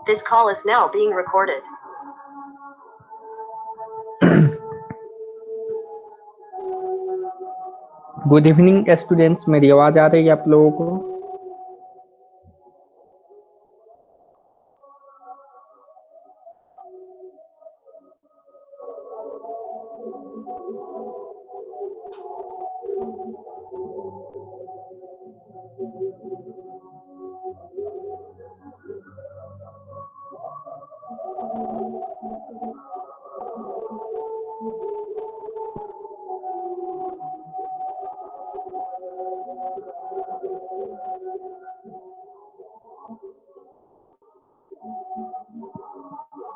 This call is now being recorded. Good evening students, मेरी आवाज आ रही है आप लोगों को?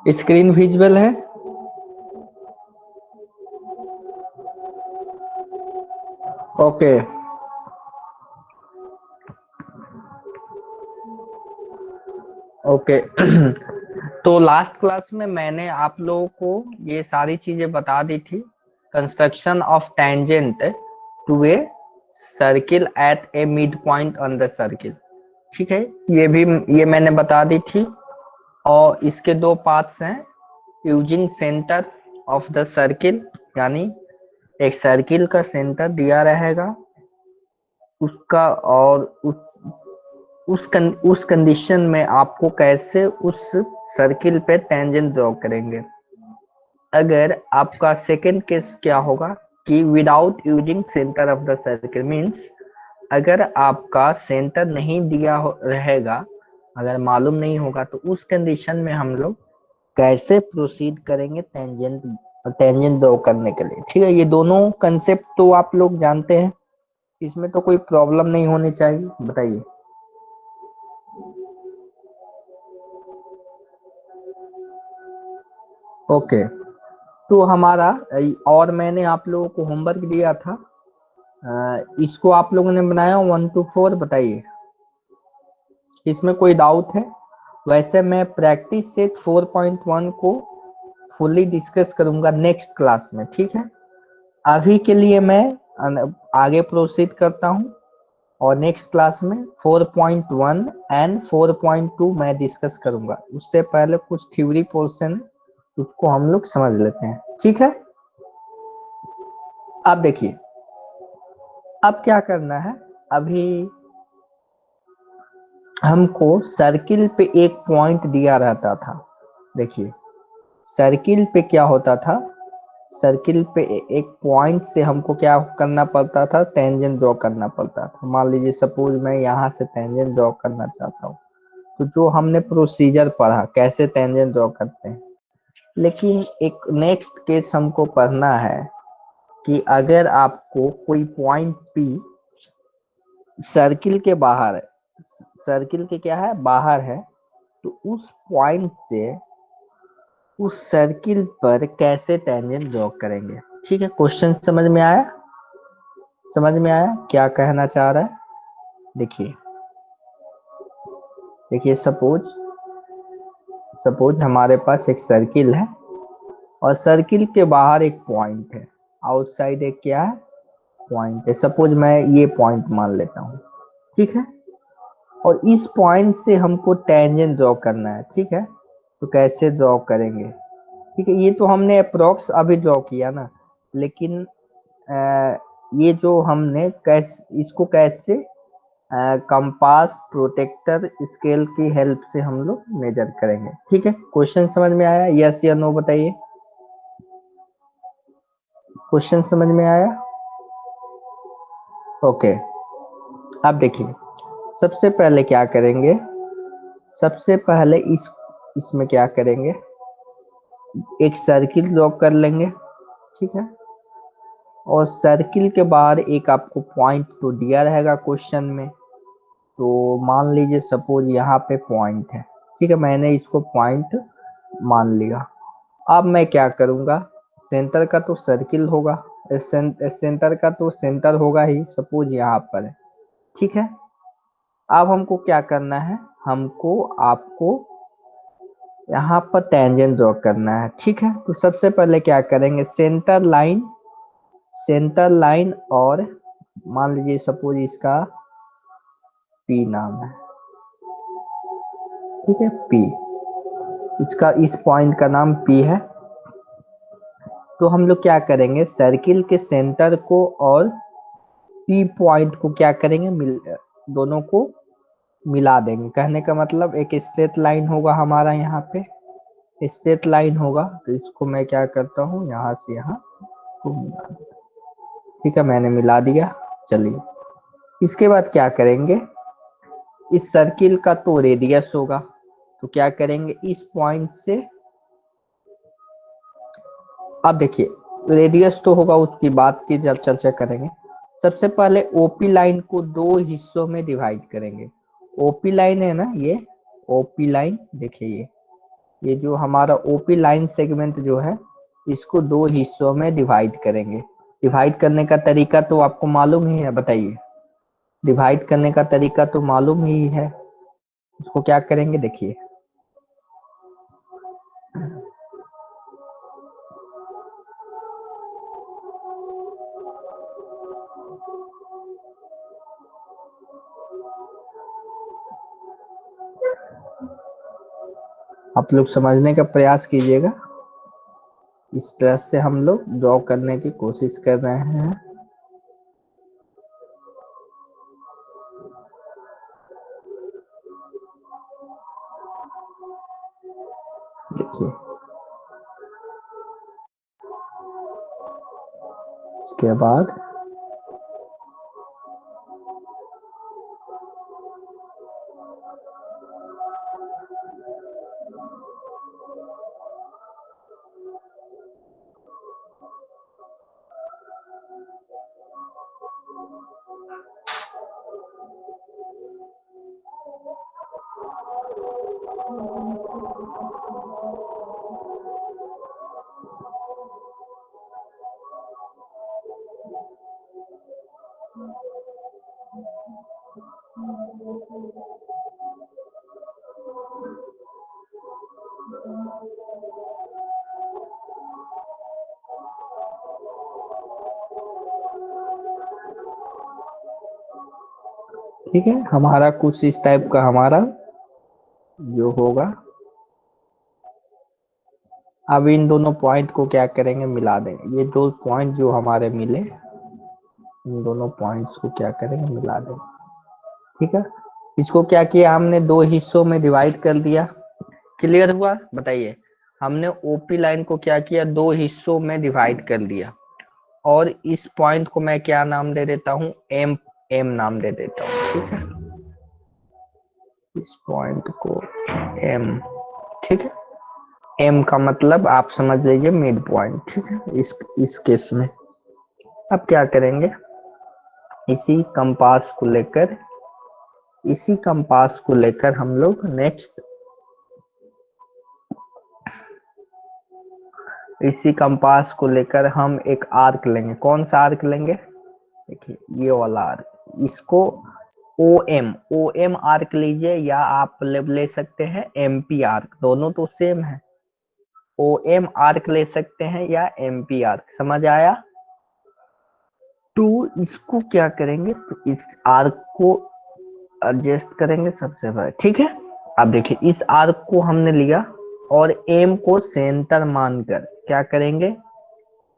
स्क्रीन विजुअल है? ओके ओके तो लास्ट क्लास में मैंने आप लोगों को ये सारी चीजें बता दी थी। Construction of tangent to a circle at a mid point on the circle, ठीक है, ये मैंने बता दी थी। और इसके दो पार्ट्स हैं, using centre of the circle, यानी एक सर्किल का सेंटर दिया रहेगा उसका, और उस कंडीशन में आपको कैसे उस सर्किल पे टेंजेंट ड्रॉ करेंगे। अगर आपका सेकंड केस क्या होगा कि without using centre of the circle, means अगर आपका सेंटर नहीं दिया रहेगा, अगर मालूम नहीं होगा, तो उस कंडीशन में हम लोग कैसे प्रोसीड करेंगे टेंजेंट ड्रॉ करने के लिए। ठीक है, ये दोनों कंसेप्ट तो आप लोग जानते हैं, इसमें तो कोई प्रॉब्लम नहीं होनी चाहिए। बताइए। ओके, तो हमारा और मैंने आप लोगों को होमवर्क दिया था, इसको आप लोगों ने बनाया 1 to 4। बताइए, इसमें कोई डाउट है? वैसे मैं प्रैक्टिस सेट 4.1 को फुल्ली डिस्कस करूंगा नेक्स्ट क्लास में, ठीक है। अभी के लिए मैं आगे प्रोसीड करता हूं, और नेक्स्ट क्लास में 4.1 एंड 4.2 मैं डिस्कस करूंगा। उससे पहले कुछ थ्योरी पोर्शन उसको हम लोग समझ लेते हैं, ठीक है। अब देखिए, अब क्या करना है। अभी हमको सर्किल पे एक पॉइंट दिया रहता था। देखिए, सर्किल पे क्या होता था, सर्किल पे एक पॉइंट से हमको क्या करना पड़ता था, टेंजेंट ड्रॉ करना पड़ता था। मान लीजिए सपोज मैं यहाँ से टेंजेंट ड्रॉ करना चाहता हूँ, तो जो हमने प्रोसीजर पढ़ा कैसे टेंजेंट ड्रॉ करते हैं, लेकिन एक नेक्स्ट केस हमको पढ़ना है कि अगर आपको कोई पॉइंट पी सर्किल के बाहर है, सर्किल के क्या है, बाहर है, तो उस पॉइंट से उस सर्किल पर कैसे टेंजेंट ड्रॉ करेंगे। ठीक है, क्वेश्चन समझ में आया? समझ में आया क्या कहना चाह रहा है? देखिए देखिए, सपोज हमारे पास एक सर्किल है, और सर्किल के बाहर एक पॉइंट है, आउटसाइड एक क्या है, पॉइंट है। सपोज मैं ये पॉइंट मान लेता हूँ, ठीक है, और इस पॉइंट से हमको टेंजेंट ड्रॉ करना है। ठीक है, तो कैसे ड्रॉ करेंगे? ठीक है, ये तो हमने अप्रोक्स अभी ड्रॉ किया ना, लेकिन ये जो हमने इसको कैसे कंपास प्रोटेक्टर स्केल की हेल्प से हम लोग मेजर करेंगे। ठीक है, क्वेश्चन समझ में आया? यस या नो बताइए। क्वेश्चन समझ में आया? ओके, अब देखिए, सबसे पहले क्या करेंगे, सबसे पहले इसमें क्या करेंगे, एक सर्किल ड्रॉ कर लेंगे। ठीक है, और सर्किल के बाहर एक आपको पॉइंट तो दिया रहेगा क्वेश्चन में, तो मान लीजिए सपोज यहाँ पे पॉइंट है। ठीक है, मैंने इसको पॉइंट मान लिया। अब मैं क्या करूँगा, सेंटर का तो सर्किल होगा, सेंटर का तो सेंटर होगा ही, सपोज यहाँ पर है। ठीक है, अब हमको क्या करना है, आपको यहाँ पर टेंजेंट ड्रॉ करना है। ठीक है, तो सबसे पहले क्या करेंगे, सेंटर लाइन, और मान लीजिए सपोज इसका पी नाम है। ठीक है, पी। इसका इस पॉइंट का नाम P है। तो हम लोग क्या करेंगे, सर्किल के सेंटर को और P पॉइंट को क्या करेंगे, दोनों को मिला देंगे। कहने का मतलब एक स्ट्रेट लाइन होगा हमारा, यहाँ पे स्ट्रेट लाइन होगा, तो इसको मैं क्या करता हूँ, यहाँ से यहाँ को मिला देता हूं। ठीक है, मैंने मिला दिया। चलिए, इसके बाद क्या करेंगे, इस सर्किल का तो रेडियस होगा, तो क्या करेंगे, इस पॉइंट से, अब देखिए रेडियस तो होगा, उसकी बात की जब चर्चा करेंगे। सबसे पहले ओपी लाइन को दो हिस्सों में डिवाइड करेंगे। ओपी लाइन है ना, ये ओपी लाइन देखिए, ये जो हमारा ओपी लाइन सेगमेंट जो है, इसको दो हिस्सों में डिवाइड करेंगे। डिवाइड करने का तरीका तो आपको मालूम ही है, बताइए। डिवाइड करने का तरीका तो मालूम ही है। इसको क्या करेंगे, देखिए, आप लोग समझने का प्रयास कीजिएगा। इस तरह से हम लोग ड्रॉ करने की कोशिश कर रहे हैं। देखिए, इसके बाद ठीक है, हमारा कुछ इस टाइप का हमारा जो होगा। अब इन दोनों पॉइंट को क्या करेंगे, मिला देंगे। ये दो पॉइंट जो हमारे मिले, इन दोनों पॉइंट्स को क्या करेंगे, मिला देंगे। ठीक है, इसको क्या किया हमने, दो हिस्सों में डिवाइड कर दिया। क्लियर हुआ, बताइए। हमने ओपी लाइन को क्या किया, दो हिस्सों में डिवाइड कर दिया, और इस पॉइंट को मैं क्या नाम दे देता हूँ, एम, एम नाम दे देता हूँ। ठीक है, इस पॉइंट को एम। ठीक है, एम का मतलब आप समझ लीजिए मिड पॉइंट। ठीक है, इस केस में अब क्या करेंगे, इसी कंपास को लेकर, इसी कंपास को लेकर हम लोग नेक्स्ट, इसी कंपास को लेकर हम एक आर्क लेंगे। कौन सा आर्क लेंगे, देखिए ये वाला आर्क, इसको ओ एम आर्क लीजिए, या आप ले सकते हैं एमपी आर्क, दोनों तो सेम है। ओ एम आर्क ले सकते हैं या एमपी आर्क, समझ आया। तो इसको क्या करेंगे, तो इस आर्क को एडजस्ट करेंगे सबसे पहले। ठीक है, अब देखिए इस आर्क को हमने लिया, और एम को सेंटर मानकर क्या करेंगे,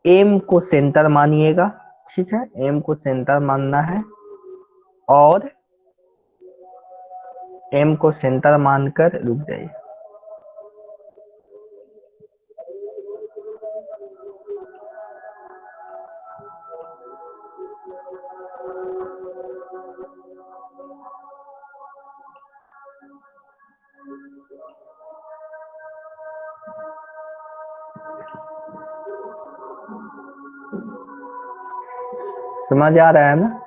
एम को सेंटर मानिएगा। ठीक है, एम को सेंटर मानना है, और एम को सेंटर मानकर, रुक जाइए, समझ आ रहा है ना।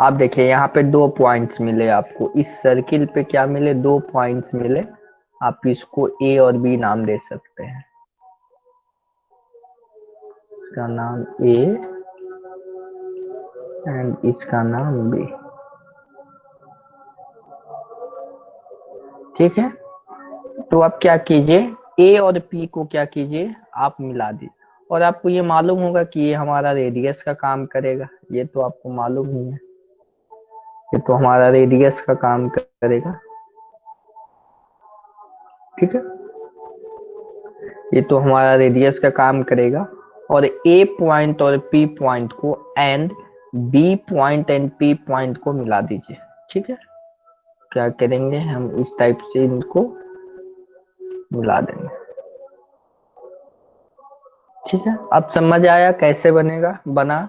आप देखिए यहाँ पे दो पॉइंट्स मिले आपको, इस सर्किल पे क्या मिले, दो पॉइंट्स मिले। आप इसको ए और बी नाम दे सकते हैं। इसका नाम ए एंड इसका नाम बी। ठीक है, तो आप क्या कीजिए, ए और पी को क्या कीजिए, आप मिला दीजिए। और आपको ये मालूम होगा कि ये हमारा रेडियस का काम करेगा, ये तो आपको मालूम ही है, ये तो हमारा रेडियस का काम करेगा। ठीक है, ये तो हमारा रेडियस का काम करेगा। और ए पॉइंट और पी पॉइंट को and B point and P point को मिला दीजिए। ठीक है, क्या करेंगे हम, इस टाइप से इनको मिला देंगे। ठीक है, अब समझ आया कैसे बनेगा बना।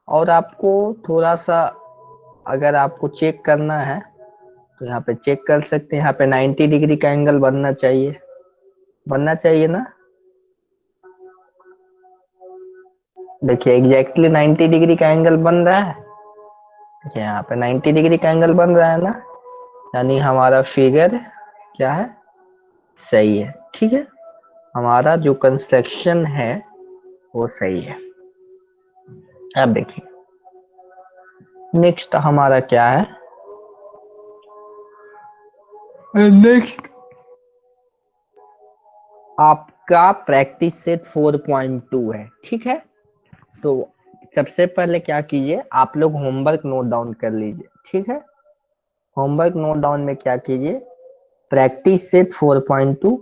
और आपको थोड़ा सा अगर आपको चेक करना है तो यहाँ पे चेक कर सकते हैं। यहाँ पे 90 डिग्री का एंगल बनना चाहिए ना। देखिए एग्जैक्टली 90 डिग्री का एंगल बन रहा है। देखिए यहाँ पे 90 डिग्री का एंगल बन रहा है ना, यानी हमारा फिगर क्या है, सही है। ठीक है, हमारा जो कंस्ट्रक्शन है वो सही है। अब देखिए नेक्स्ट हमारा क्या है, नेक्स्ट आपका प्रैक्टिस सेट 4.2 है। ठीक है, तो सबसे पहले क्या कीजिए, आप लोग होमवर्क नोट डाउन कर लीजिए। ठीक है, होमवर्क नोट डाउन में क्या कीजिए, प्रैक्टिस सेट 4.2,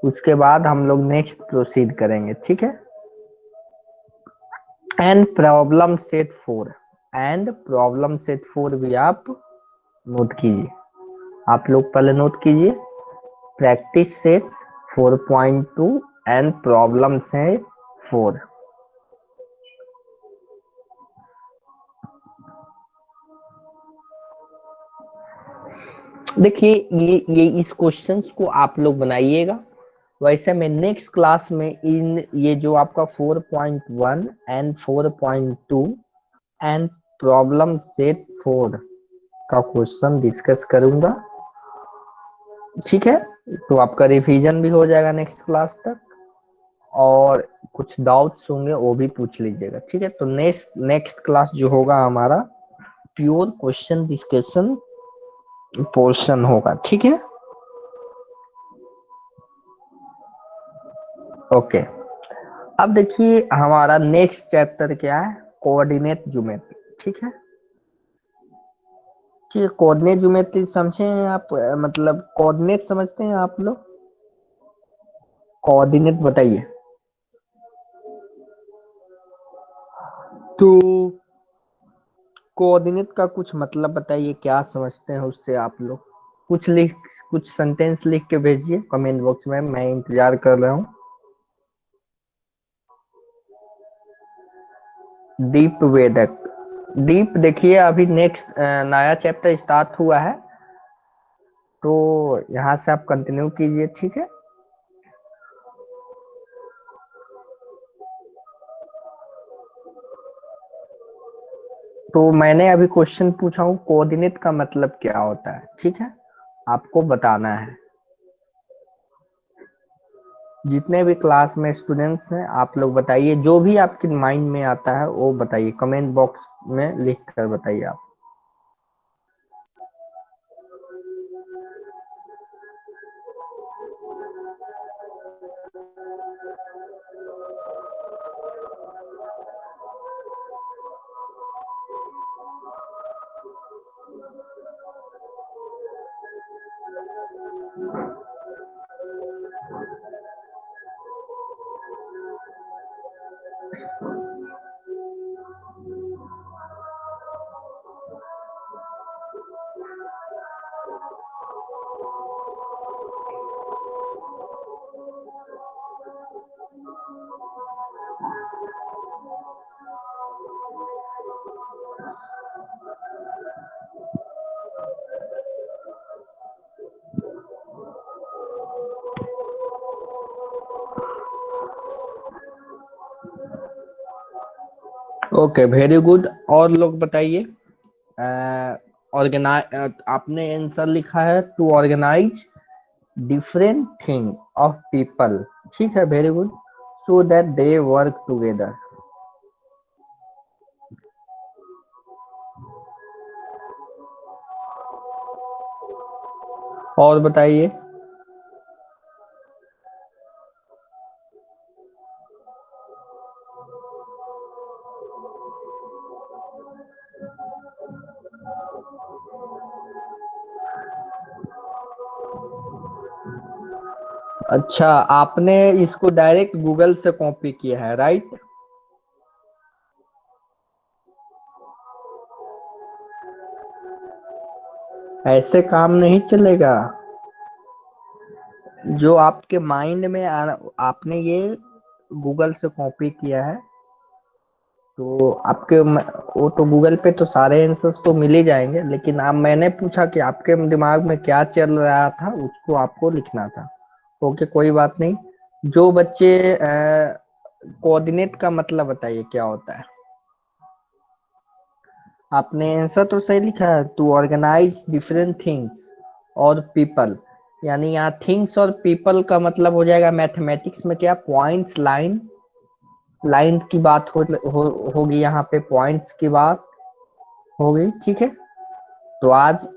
उसके बाद हम लोग नेक्स्ट प्रोसीड करेंगे। ठीक है, and problem set 4, and problem set 4 भी आप नोट कीजिए। आप लोग पहले नोट कीजिए practice set 4.2 and problem set 4। देखिए ये इस क्वेश्चंस को आप लोग बनाइएगा। वैसे मैं नेक्स्ट क्लास में इन ये जो आपका 4.1 एंड 4.2 एंड प्रॉब्लम सेट 4 का क्वेश्चन डिस्कस करूंगा। ठीक है, तो आपका रिवीजन भी हो जाएगा नेक्स्ट क्लास तक, और कुछ डाउट्स होंगे वो भी पूछ लीजिएगा। ठीक है, तो नेक्स्ट नेक्स्ट क्लास जो होगा हमारा प्योर क्वेश्चन डिस्कशन पोर्शन होगा। ठीक है, ओके। अब देखिए हमारा नेक्स्ट चैप्टर क्या है, कोऑर्डिनेट ज्योमेट्री। ठीक है, ठीक है, कोऑर्डिनेट ज्योमेट्री समझे हैं आप, मतलब कोऑर्डिनेट समझते हैं आप लोग, कोऑर्डिनेट बताइए। तो कोऑर्डिनेट का कुछ मतलब बताइए, क्या समझते हैं उससे आप लोग। कुछ सेंटेंस लिख के भेजिए कमेंट बॉक्स में, मैं इंतजार कर रहा हूँ। डीप वेदक, डीप देखिए अभी नेक्स्ट नया चैप्टर स्टार्ट हुआ है, तो यहाँ से आप कंटिन्यू कीजिए। ठीक है, तो मैंने अभी क्वेश्चन पूछा हूँ कोऑर्डिनेट का मतलब क्या होता है। ठीक है, आपको बताना है। जितने भी क्लास में स्टूडेंट्स हैं आप लोग बताइए, जो भी आपके माइंड में आता है वो बताइए, कमेंट बॉक्स में लिख कर बताइए आप। ओके वेरी गुड, और लोग बताइए। ऑर्गेनाइज, आपने आंसर लिखा है to organise different thing of people. ठीक है, very good, so that they work together. और बताइए। अच्छा, आपने इसको डायरेक्ट गूगल से कॉपी किया है, राइट? ऐसे काम नहीं चलेगा। जो आपके माइंड में आपने ये गूगल से कॉपी किया है, तो वो तो गूगल पे तो सारे आंसर्स तो मिल ही जाएंगे, लेकिन आप मैंने पूछा कि आपके दिमाग में क्या चल रहा था, उसको आपको लिखना था। ओके, कोई बात नहीं। जो बच्चे कोऑर्डिनेट का मतलब बताइए क्या होता है? आपने आंसर तो सही लिखा है, टू ऑर्गेनाइज डिफरेंट थिंग्स और पीपल। यानी यहाँ थिंग्स और पीपल का मतलब हो जाएगा मैथमेटिक्स में क्या, पॉइंट्स, लाइन। लाइन की बात होगी यहाँ पे, पॉइंट्स की बात होगी, ठीक है। तो आज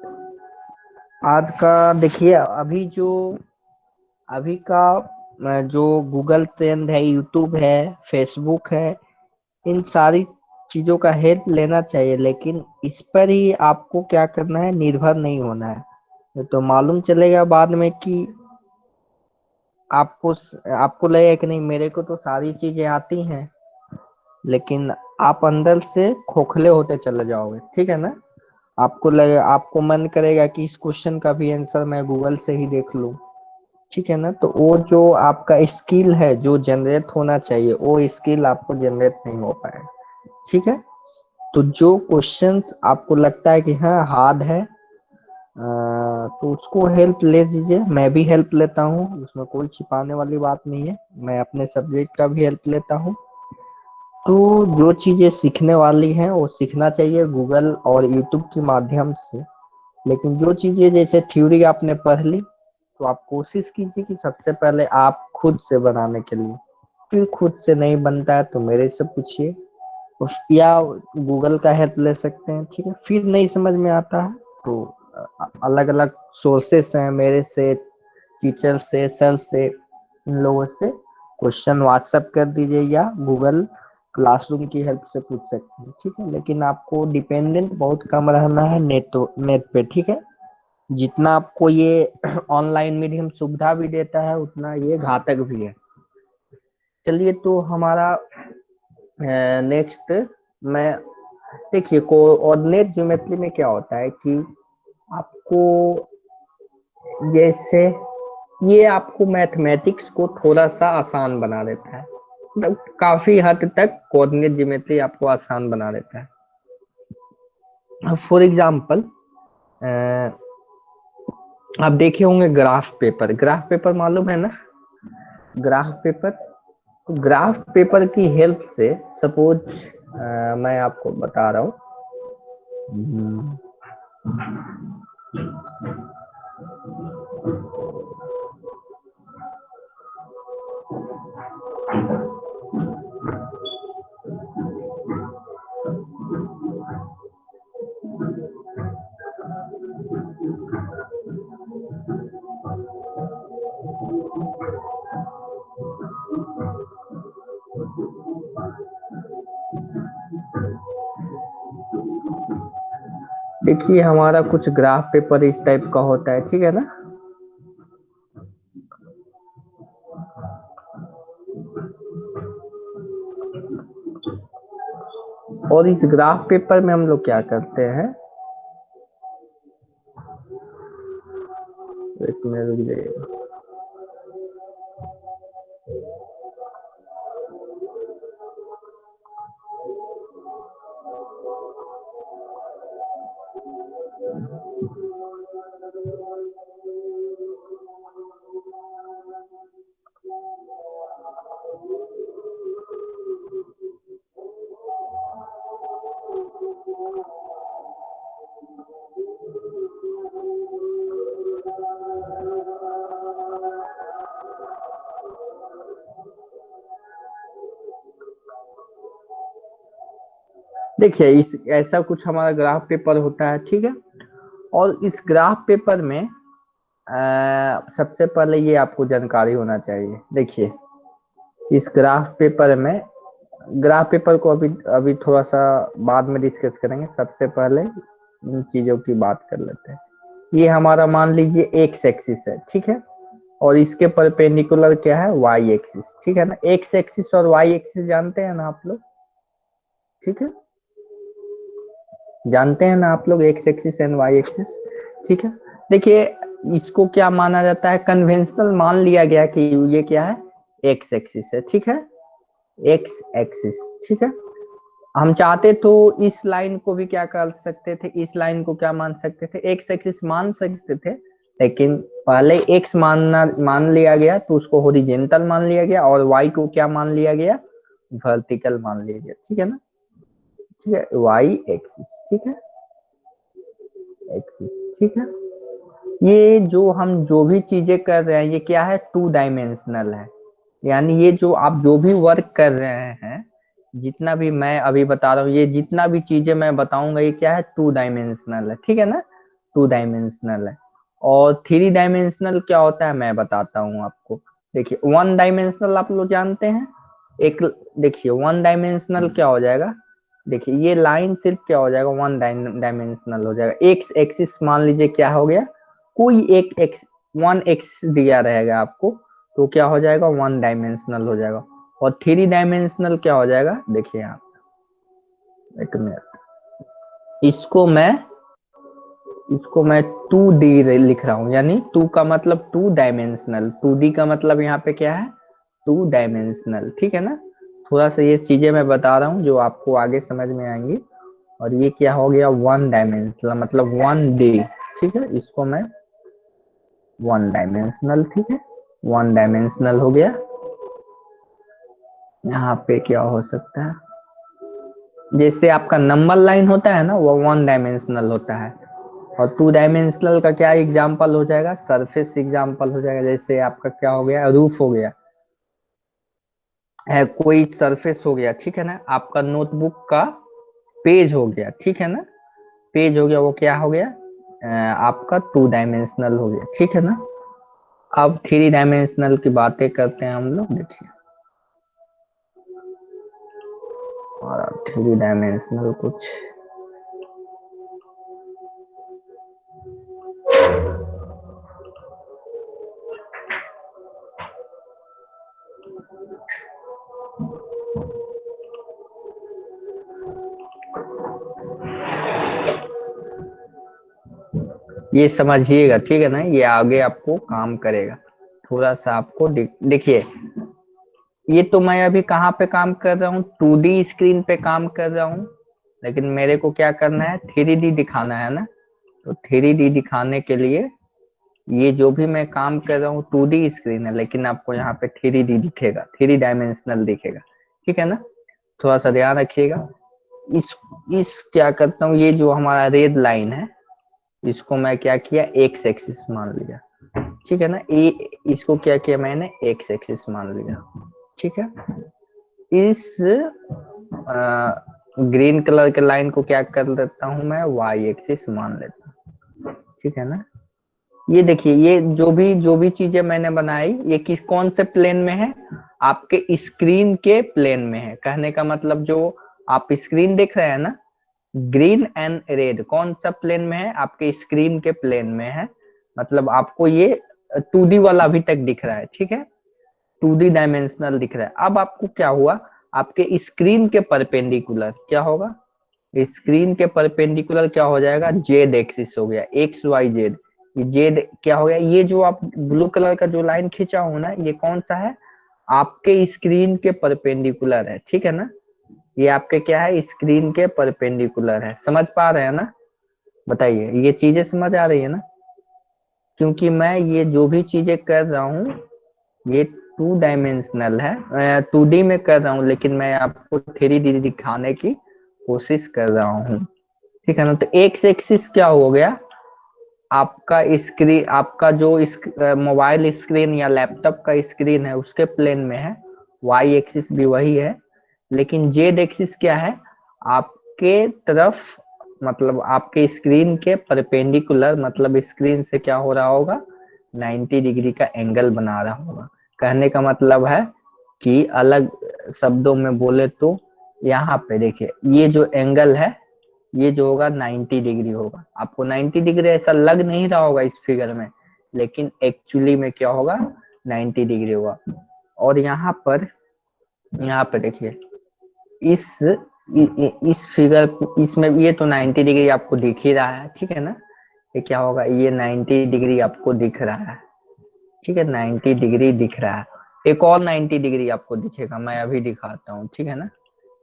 आज का देखिए, अभी का जो गूगल ट्रेंड है, यूट्यूब है, फेसबुक है, इन सारी चीजों का हेल्प लेना चाहिए, लेकिन इस पर ही आपको क्या करना है, निर्भर नहीं होना है। नहीं तो मालूम चलेगा बाद में कि आपको आपको लगेगा कि नहीं, मेरे को तो सारी चीजें आती हैं, लेकिन आप अंदर से खोखले होते चले जाओगे, ठीक है ना। आपको मन करेगा कि इस क्वेश्चन का भी आंसर मैं गूगल से ही देख लूं, ठीक है ना। तो वो जो आपका स्किल है जो जनरेट होना चाहिए, वो स्किल आपको जनरेट नहीं हो पाएगा, ठीक है। तो जो क्वेश्चंस आपको लगता है कि हाँ हार्ड है, तो उसको हेल्प ले लीजिए। मैं भी हेल्प लेता हूँ, उसमें कोई छिपाने वाली बात नहीं है। मैं अपने सब्जेक्ट का भी हेल्प लेता हूँ। तो जो चीजें सीखने वाली हैं वो सीखना चाहिए गूगल और यूट्यूब के माध्यम से। लेकिन जो चीजें जैसे थ्योरी आपने पढ़ ली, तो आप कोशिश कीजिए कि सबसे पहले आप खुद से बनाने के लिए, फिर खुद से नहीं बनता है तो मेरे से पूछिए, या गूगल का हेल्प ले सकते हैं, ठीक है। फिर नहीं समझ में आता है तो अलग अलग सोर्सेस हैं मेरे से, टीचर से, सर से, इन लोगों से क्वेश्चन व्हाट्सएप कर दीजिए, या गूगल क्लासरूम की हेल्प से पूछ सकते हैं, ठीक है। लेकिन आपको डिपेंडेंट बहुत कम रहना है नेट पे, ठीक है। जितना आपको ये ऑनलाइन मीडियम सुविधा भी देता है, उतना ये घातक भी है। चलिए, तो हमारा नेक्स्ट, मैं देखिए कोऑर्डिनेट ज्योमेट्री में क्या होता है कि आपको, जैसे ये आपको मैथमेटिक्स को थोड़ा सा आसान बना देता है, मतलब काफी हद तक कोऑर्डिनेट ज्योमेट्री आपको आसान बना देता है। फॉर एग्जांपल, आप देखे होंगे ग्राफ पेपर, ग्राफ पेपर मालूम है ना, ग्राफ पेपर। तो ग्राफ पेपर की हेल्प से सपोज मैं आपको बता रहा हूँ। देखिए, हमारा कुछ ग्राफ पेपर इस टाइप का होता है, ठीक है ना। और इस ग्राफ पेपर में हम लोग क्या करते हैं, एक मिनट रुक जाइए। देखिए, इस ऐसा कुछ हमारा ग्राफ पेपर होता है, ठीक है। और इस ग्राफ पेपर में सबसे पहले ये आपको जानकारी होना चाहिए। देखिए, इस ग्राफ पेपर में, ग्राफ पेपर को अभी अभी थोड़ा सा बाद में डिस्कस करेंगे, सबसे पहले इन चीजों की बात कर लेते हैं। ये हमारा मान लीजिए एक्स एक्सिस है, ठीक है। और इसके परपेंडिकुलर क्या है, वाई एक्सिस, ठीक है ना। एक्स एक्सिस और वाई एक्सिस जानते हैं ना आप लोग, ठीक है, जानते हैं ना आप लोग, X axis and Y axis, ठीक है। देखिए इसको क्या माना जाता है, कन्वेंशनल मान लिया गया कि ये क्या है, एक्स एक्सिस है, ठीक है, एक्स एक्सिस, ठीक है। हम चाहते तो इस लाइन को भी क्या कर सकते थे, इस लाइन को क्या मान सकते थे, एक्स एक्सिस मान सकते थे, लेकिन पहले एक्स मान लिया गया तो उसको हॉरिजॉन्टल मान लिया गया, और वाई को क्या मान लिया गया, वर्टिकल मान लिया गया, ठीक है ना, ठीक है, वाई एक्सिस, ठीक है, एक्सिस, ठीक है। ये जो हम जो भी चीजें कर रहे हैं ये क्या है, टू डायमेंशनल है, यानी ये जो आप जो भी वर्क कर रहे हैं, जितना भी मैं अभी बता रहा हूँ, ये जितना भी चीजें मैं बताऊंगा ये क्या है, टू डायमेंशनल है, ठीक है ना, टू डायमेंशनल है। और थ्री डायमेंशनल क्या होता है मैं बताता हूँ आपको। देखिए वन डायमेंशनल आप लोग जानते हैं, एक, देखिए वन डायमेंशनल क्या हो जाएगा, देखिए ये लाइन सिर्फ क्या हो जाएगा, वन डायमेंशनल हो जाएगा। एक्स एक्सिस मान लीजिए क्या हो गया, कोई एक एक्स, वन एक्सिस दिया रहेगा आपको, तो क्या हो जाएगा, वन डायमेंशनल हो जाएगा। और थ्री डायमेंशनल क्या हो जाएगा, देखिए आप, एक मिनट, इसको मैं इसको मैं 2D लिख रहा हूँ, यानी टू का मतलब टू डायमेंशनल, 2D का मतलब यहाँ पे क्या है, टू डायमेंशनल, ठीक है ना। थोड़ा सा ये चीजें मैं बता रहा हूँ जो आपको आगे समझ में आएंगी। और ये क्या हो गया, वन डायमेंशनल मतलब 1D, ठीक है, इसको मैं वन डायमेंशनल, ठीक है, वन डायमेंशनल हो गया। यहाँ पे क्या हो सकता है, जैसे आपका नंबर लाइन होता है ना, वो वन डायमेंशनल होता है। और टू डायमेंशनल का क्या एग्जांपल हो जाएगा, सरफेस एग्जांपल हो जाएगा। जैसे आपका क्या हो गया, रूफ हो गया है, कोई सरफेस हो गया, ठीक है ना, आपका नोटबुक का पेज हो गया, ठीक है ना, पेज हो गया, वो क्या हो गया, आपका टू डायमेंशनल हो गया, ठीक है ना। अब थ्री डायमेंशनल की बातें करते हैं हम लोग, देखिए, और थ्री डायमेंशनल कुछ, ये समझिएगा, ठीक है ना, ये आगे आपको काम करेगा। थोड़ा सा आपको देखिए, ये तो मैं अभी कहाँ पे काम कर रहा हूँ, 2D स्क्रीन पे काम कर रहा हूँ, लेकिन मेरे को क्या करना है, 3D दिखाना है ना। तो 3D दिखाने के लिए ये जो भी मैं काम कर रहा हूँ 2D स्क्रीन है, लेकिन आपको यहाँ पे 3D दिखेगा, थ्री डायमेंशनल दिखेगा, ठीक है ना। थोड़ा सा ध्यान रखिएगा। इस क्या करता हूँ, ये जो हमारा रेड लाइन है, इसको मैं क्या किया, एक्स एक्सिस मान लिया, ठीक है ना, ये इसको क्या किया मैंने, एक्स एक्सिस मान लिया, ठीक है। इस ग्रीन कलर के लाइन को क्या कर देता हूं मैं, वाई एक्सिस मान लेता हूँ, ठीक है ना। ये देखिए, ये जो भी चीजें मैंने बनाई ये किस कौन से प्लेन में है, आपके स्क्रीन के प्लेन में है। कहने का मतलब जो आप स्क्रीन देख रहे हैं ना, ग्रीन एंड रेड कौन सा प्लेन में है, आपके स्क्रीन के प्लेन में है। मतलब आपको ये 2D वाला अभी तक दिख रहा है, ठीक है, 2D डायमेंशनल दिख रहा है। अब आपको क्या हुआ, आपके स्क्रीन के परपेंडिकुलर क्या होगा, स्क्रीन के परपेंडिकुलर क्या हो जाएगा, जेड एक्सिस हो गया, एक्स वाई जेड। ये जेड क्या हो गया, ये जो आप ब्लू कलर का जो लाइन खींचा हूं ना, ये कौन सा है, आपके स्क्रीन के परपेंडिकुलर है, ठीक है ना। ये आपके क्या है, स्क्रीन के परपेंडिकुलर है। समझ पा रहे हैं ना, बताइए, ये चीजें समझ आ रही है ना। क्योंकि मैं ये जो भी चीजें कर रहा हूँ ये टू डायमेंशनल है, 2D में कर रहा हूँ, लेकिन मैं आपको 3D दिखाने की कोशिश कर रहा हूँ, ठीक है ना। तो एक्स एक्सिस क्या हो गया, आपका स्क्रीन, आपका जो मोबाइल स्क्रीन या लैपटॉप का स्क्रीन है उसके प्लेन में है, वाई एक्सिस भी वही है। लेकिन जेड एक्सिस क्या है, आपके तरफ, मतलब आपके स्क्रीन के परपेंडिकुलर, मतलब स्क्रीन से क्या हो रहा होगा, 90 डिग्री का एंगल बना रहा होगा। कहने का मतलब है कि अलग शब्दों में बोले तो, यहाँ पे देखिए ये जो एंगल है ये जो होगा 90 डिग्री होगा। आपको 90 डिग्री ऐसा लग नहीं रहा होगा इस फिगर में, लेकिन एक्चुअली में क्या होगा 90 डिग्री होगा। और यहाँ पर देखिए इस इस फिगर इसमें ये तो 90 डिग्री आपको दिख ही रहा है, ठीक है ना। ये क्या होगा, ये 90 डिग्री आपको दिख रहा है, ठीक है, 90 डिग्री दिख रहा है। एक और 90 डिग्री आपको दिखेगा, मैं अभी दिखाता हूँ, ठीक है ना।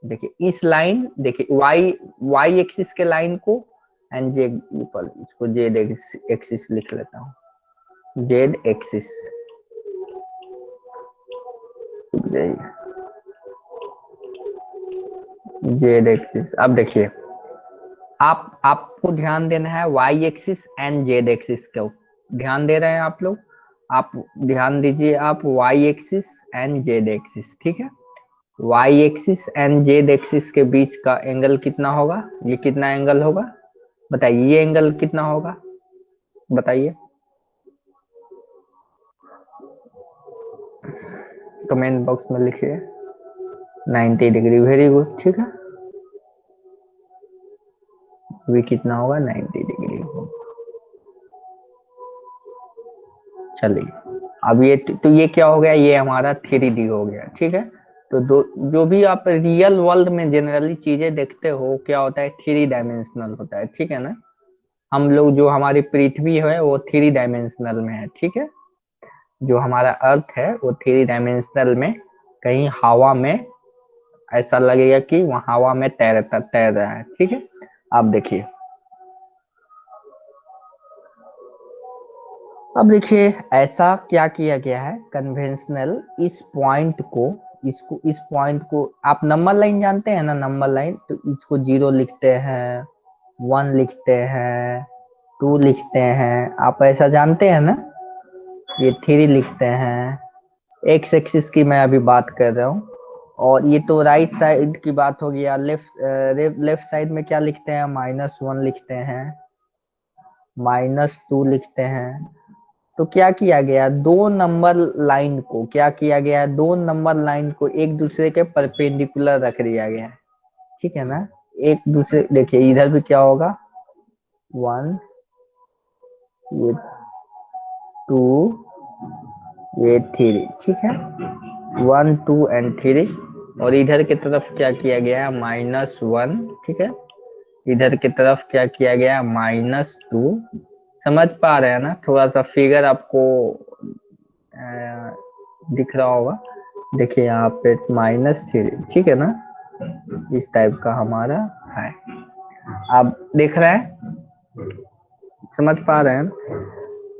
देखिए इस लाइन, देखिए वाई वाई एक्सिस के लाइन को एंड जेड पर, इसको जेड एक्सिस लिख लेता हूँ, जेड एक्सिस, जेड एक्सिस। अब देखिए आपको ध्यान देना है Y axis and Z axis को, ध्यान दे रहे हैं आप लोग, आप ध्यान दीजिए, आप Y axis and Z axis, ठीक है। Y axis and Z axis के बीच का एंगल कितना होगा, ये कितना एंगल होगा बताइए, ये एंगल कितना होगा बताइए, कमेंट बॉक्स में लिखिए। 90 डिग्री, वेरी गुड, ठीक है। भी कितना होगा 90 डिग्री। चलिए अब ये तो ये क्या हो गया, ये हमारा 3D हो गया, ठीक है। तो जो भी आप रियल वर्ल्ड में जनरली चीजें देखते हो क्या होता है, 3 डायमेंशनल होता है, ठीक है ना। हम लोग जो हमारी पृथ्वी है वो 3 डायमेंशनल में है, ठीक है। जो हमारा अर्थ है वो 3 डायमेंशनल में, कहीं हवा में ऐसा लगेगा कि वहाँ हवा में तैर रहा है, ठीक है। अब देखिए, अब देखिए ऐसा क्या किया गया है कन्वेंशनल, इस पॉइंट को, इस पॉइंट को आप नंबर लाइन जानते हैं ना, नंबर लाइन, तो इसको 0 लिखते हैं, 1 लिखते हैं, 2 लिखते हैं, आप ऐसा जानते हैं ना। ये 3 लिखते हैं, एक्स एक्सिस की मैं अभी बात कर रहा हूँ। और ये तो राइट साइड की बात हो गया, लेफ्ट साइड में क्या लिखते हैं, -1 लिखते हैं, -2 लिखते हैं। तो क्या किया गया, दो नंबर लाइन को क्या किया गया, दो नंबर लाइन को एक दूसरे के परपेंडिकुलर रख दिया गया है, ठीक है ना। एक दूसरे, देखिए इधर भी क्या होगा, 1, ये 2, ये 3, ठीक है, 1, 2 एंड 3। और इधर की तरफ क्या किया गया है, -1, ठीक है। इधर की तरफ क्या किया गया है, -2। समझ पा रहे हैं ना, थोड़ा सा फिगर आपको दिख रहा होगा। देखिए यहाँ पे -3, ठीक है ना, इस टाइप का हमारा है। आप देख रहे हैं, समझ पा रहे हैं।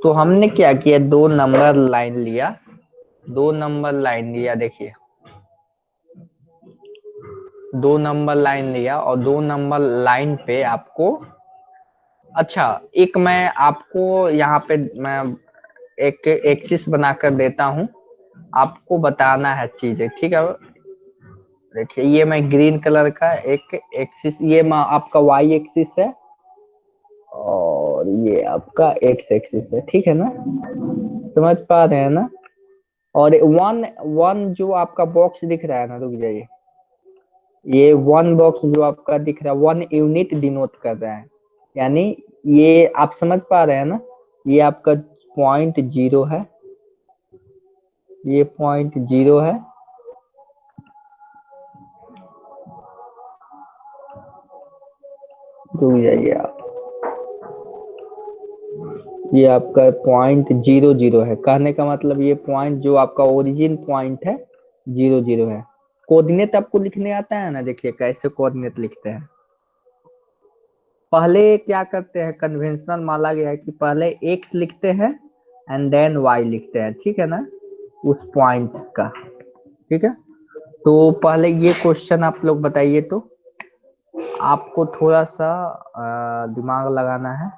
तो हमने क्या किया, दो नंबर लाइन लिया, दो नंबर लाइन लिया, देखिए दो नंबर लाइन लिया, और दो नंबर लाइन पे आपको, अच्छा एक मैं आपको यहाँ पे मैं एक एक्सिस बनाकर देता हूँ, आपको बताना है चीजें, ठीक है। देखिए ये मैं ग्रीन कलर का एक एक्सिस, ये आपका वाई एक्सिस है और ये आपका एक्स एक्सिस है, ठीक है ना, समझ पा रहे हैं ना। और वन वन जो आपका बॉक्स दिख रहा है ना, रुक जाइए, ये वन बॉक्स जो आपका दिख रहा है 1 यूनिट डिनोट कर रहा है, यानी ये आप समझ पा रहे हैं ना, ये आपका .0 है, ये .0 है, रुक जाइए आप, ये आपका .00 है, कहने का मतलब ये पॉइंट जो आपका ओरिजिन पॉइंट है 00 है। कोऑर्डिनेट आपको लिखने आता है ना, देखिए कैसे कोऑर्डिनेट लिखते हैं। पहले क्या करते हैं, कन्वेंशनल माना गया है कि पहले एक्स लिखते हैं एंड देन वाई लिखते हैं, ठीक है ना, उस पॉइंट का, ठीक है। तो पहले ये क्वेश्चन आप लोग बताइए, तो आपको थोड़ा सा दिमाग लगाना है।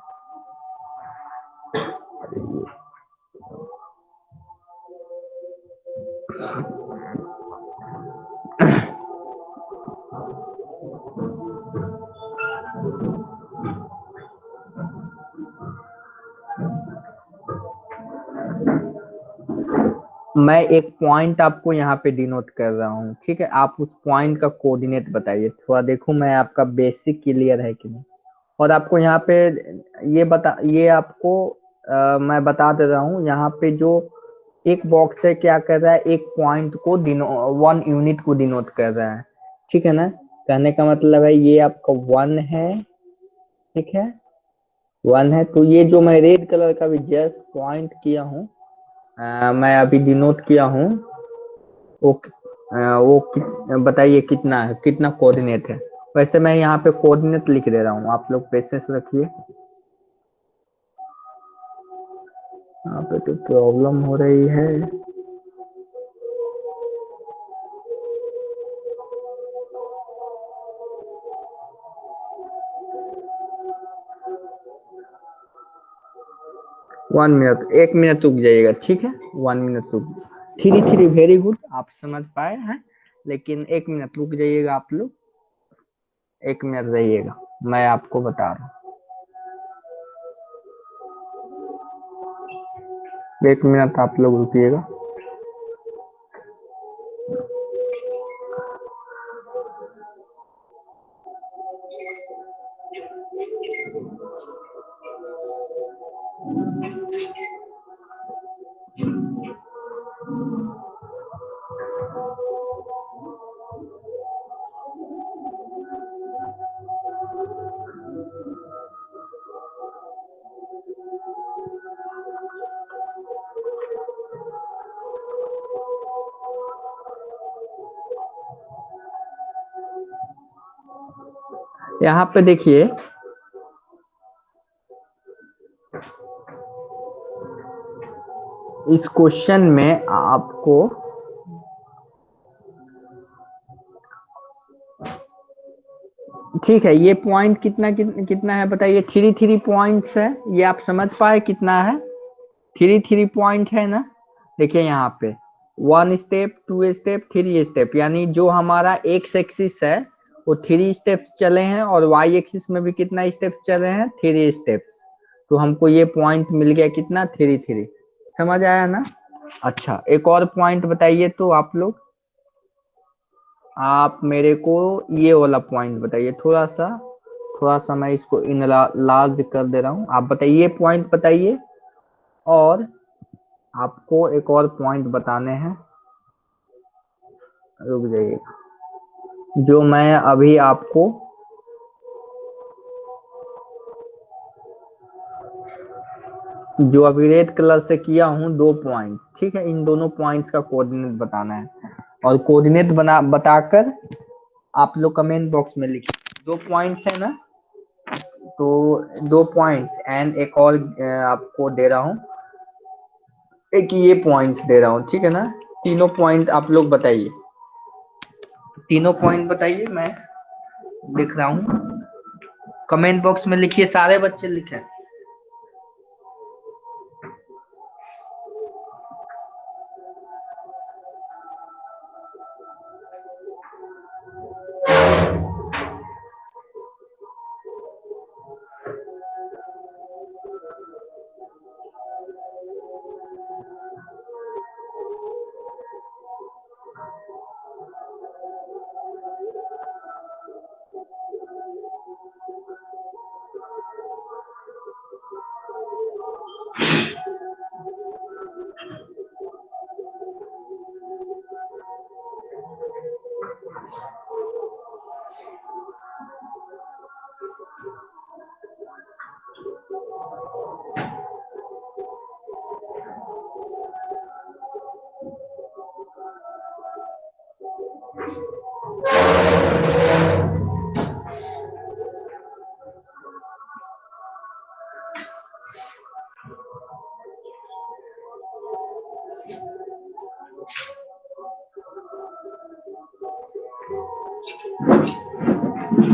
मैं एक पॉइंट आपको यहाँ पे डिनोट कर रहा हूँ, ठीक है, आप उस पॉइंट का कोऑर्डिनेट बताइए, थोड़ा देखूं मैं आपका बेसिक क्लियर है कि नहीं। और आपको यहाँ पे ये आपको मैं बता दे रहा हूँ यहाँ पे जो एक बॉक्स है क्या कर रहा है, एक पॉइंट को वन यूनिट को डिनोट कर रहा है, ठीक है ना। कहने का मतलब है ये आपका वन है, ठीक है, वन है। तो ये जो मैं रेड कलर का भी जस्ट पॉइंट किया हूँ, मैं अभी डिनोट किया हूँ, वो बताइए कितना है, कितना कोऑर्डिनेट है। वैसे मैं यहाँ पे कोऑर्डिनेट लिख दे रहा हूँ, आप लोग पेशेंस रखिए। यहाँ पे तो प्रॉब्लम हो रही है। वन मिनट, एक मिनट रुक जाइएगा, ठीक है, वन मिनट रुक। थ्री थ्री वेरी गुड, आप समझ पाए हैं, लेकिन एक मिनट रुक जाइएगा आप लोग, एक मिनट रहिएगा, मैं आपको बता रहा हूँ, एक मिनट आप लोग रुकिएगा। यहाँ पे देखिए, इस क्वेश्चन में आपको ठीक है, ये पॉइंट कितना है बताइए, थ्री थ्री पॉइंट्स है, ये आप समझ पाए कितना है, थ्री थ्री पॉइंट है ना। देखिए यहाँ पे one step, two step, three step, यानी जो हमारा एक्स एक्सिस है वो थ्री स्टेप्स चले हैं, और वाई एक्सिस में भी कितना स्टेप चले हैं, थ्री स्टेप्स। तो हमको ये पॉइंट मिल गया कितना, थ्री थ्री। समझ आया ना। अच्छा, एक और पॉइंट बताइए तो आप लोग, आप मेरे को ये वाला पॉइंट बताइए, थोड़ा सा मैं इसको लार्ज कर दे रहा हूँ, आप बताइए ये पॉइंट बताइए। और आपको एक और पॉइंट बताने हैं, रुक जाइए, जो मैं अभी आपको जो अभी रेड कलर से किया हूँ दो पॉइंट्स, ठीक है, इन दोनों पॉइंट्स का कोऑर्डिनेट बताना है, और कोऑर्डिनेट बताकर आप लोग कमेंट बॉक्स में लिखिए। दो पॉइंट्स है ना, तो दो पॉइंट्स एंड एक और आपको दे रहा हूँ, एक ये पॉइंट्स दे रहा हूँ, ठीक है ना। तीनों पॉइंट आप लोग बताइए, तीनों पॉइंट बताइए, मैं लिख रहा हूँ, कमेंट बॉक्स में लिखिए, सारे बच्चे लिखें।